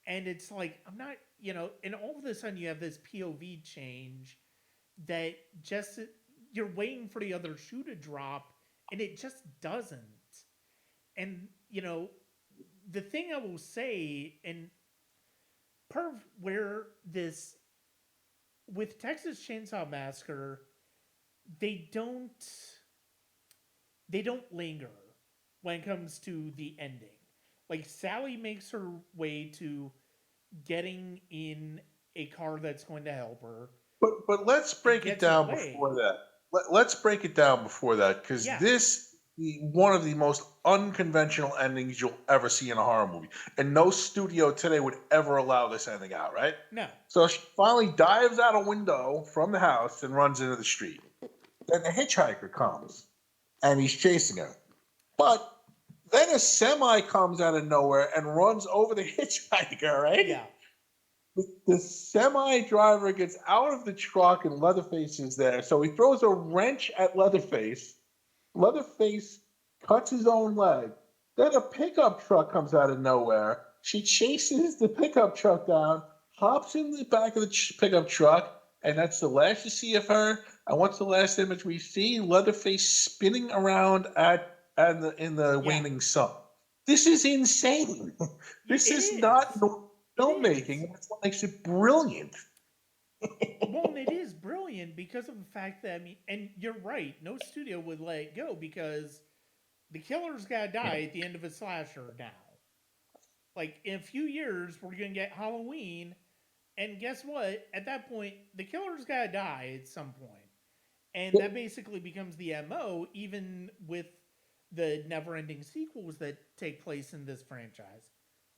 And it's like I'm not, and all of a sudden you have this POV change that just you're waiting for the other shoe to drop and it just doesn't. And the thing I will say, and part of where this with Texas Chainsaw Massacre, they don't they don't linger when it comes to the ending. Like Sally makes her way to getting in a car that's going to help her. But let's break it Gets down away. before that. Let's break it down before that because Yeah. this one of the most unconventional endings you'll ever see in a horror movie, and no studio today would ever allow this ending out, right? No. So she finally dives out a window from the house and runs into the street. Then the hitchhiker comes and he's chasing her, but then a semi comes out of nowhere and runs over the hitchhiker, right? Yeah. The semi driver gets out of the truck and Leatherface is there. So he throws a wrench at Leatherface. Leatherface cuts his own leg. Then a pickup truck comes out of nowhere. She chases the pickup truck down, hops in the back of the pickup truck, and that's the last you see of her. And what's the last image we see? Leatherface spinning around in the waning sun. This is insane. This is not filmmaking. That's what makes it brilliant. Well, and it is brilliant because of the fact that and you're right, no studio would let it go because the killer's gotta die at the end of a slasher now. Like in a few years, we're gonna get Halloween, and guess what? At that point, the killer's gotta die at some point, and that basically becomes the MO, even with the never-ending sequels that take place in this franchise,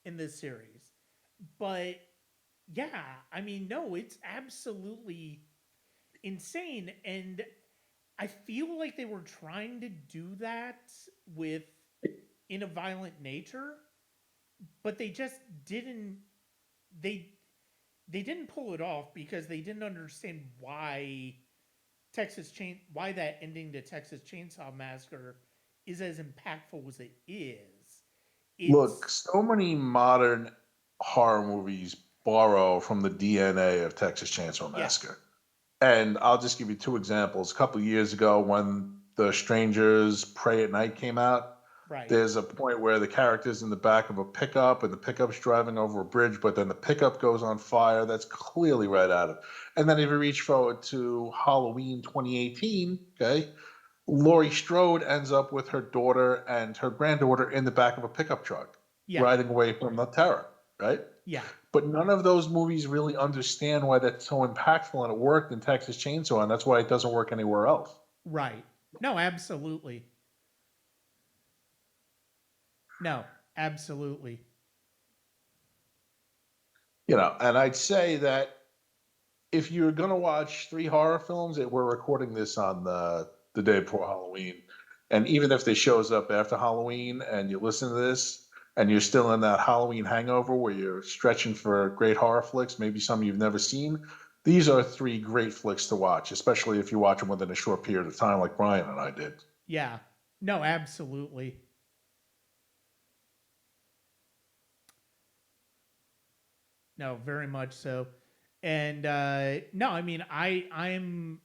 in this series. But yeah, no, it's absolutely insane. And I feel like they were trying to do that with In a Violent Nature, but they just didn't they didn't pull it off because they didn't understand why why that ending to Texas Chainsaw Massacre is as impactful as it is. Look, so many modern horror movies borrow from the DNA of Texas Chainsaw Massacre. And I'll just give you two examples. A couple of years ago, when The Strangers Pray at Night came out, Right. there's a point where the character's in the back of a pickup and the pickup's driving over a bridge, but then the pickup goes on fire. That's clearly right out of it. And then if you reach forward to Halloween 2018, okay, Laurie Strode ends up with her daughter and her granddaughter in the back of a pickup truck, riding away from the terror, right? Yeah. But none of those movies really understand why that's so impactful, and it worked in Texas Chainsaw, and that's why it doesn't work anywhere else. Right. No, absolutely. No, absolutely. And I'd say that if you're going to watch 3 horror films, we're recording this on the day before Halloween. And even if they shows up after Halloween and you listen to this and you're still in that Halloween hangover where you're stretching for great horror flicks, maybe some you've never seen, these are 3 great flicks to watch, especially if you watch them within a short period of time like Brian and I did. Yeah. No, absolutely. No, very much so. And no, I'm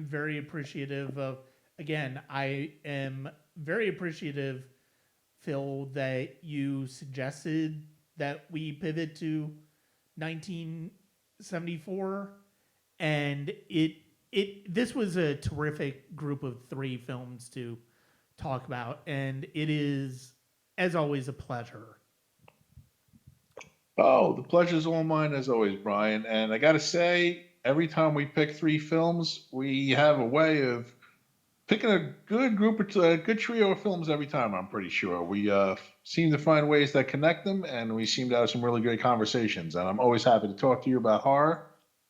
very appreciative of again, I am very appreciative, Phil, that you suggested that we pivot to 1974, and this was a terrific group of 3 films to talk about, and it is, as always, a pleasure. Oh, the pleasure's all mine as always, Brian. And I got to say, every time we pick 3 films, we have a way of picking a good group of a good trio of films every time. I'm pretty sure we seem to find ways that connect them, and we seem to have some really great conversations. And I'm always happy to talk to you about horror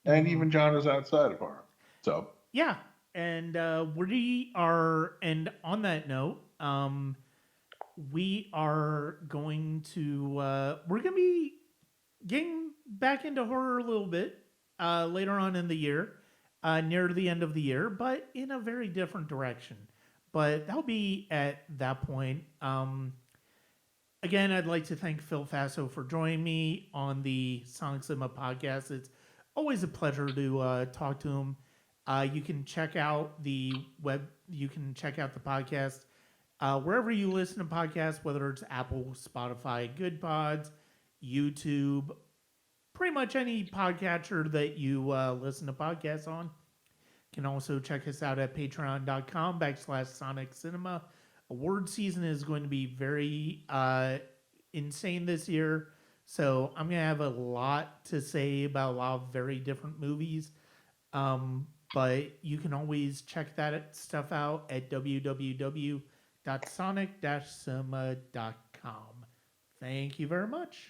and even genres outside of horror. So yeah, and we are, and on that note, we are going to we're gonna be getting back into horror a little bit later on in the year, near the end of the year, but in a very different direction. But that'll be at that point. Again, I'd like to thank Phil Fasso for joining me on the Sonic Cinema podcast. It's always a pleasure to talk to him. You can check out the podcast wherever you listen to podcasts, whether it's Apple, Spotify, Good Pods, YouTube, pretty much any podcatcher that you listen to podcasts on. You can also check us out at patreon.com/Sonic Cinema. Award season is going to be very insane this year, so I'm going to have a lot to say about a lot of very different movies. But you can always check that stuff out at www.sonic-cinema.com. Thank you very much.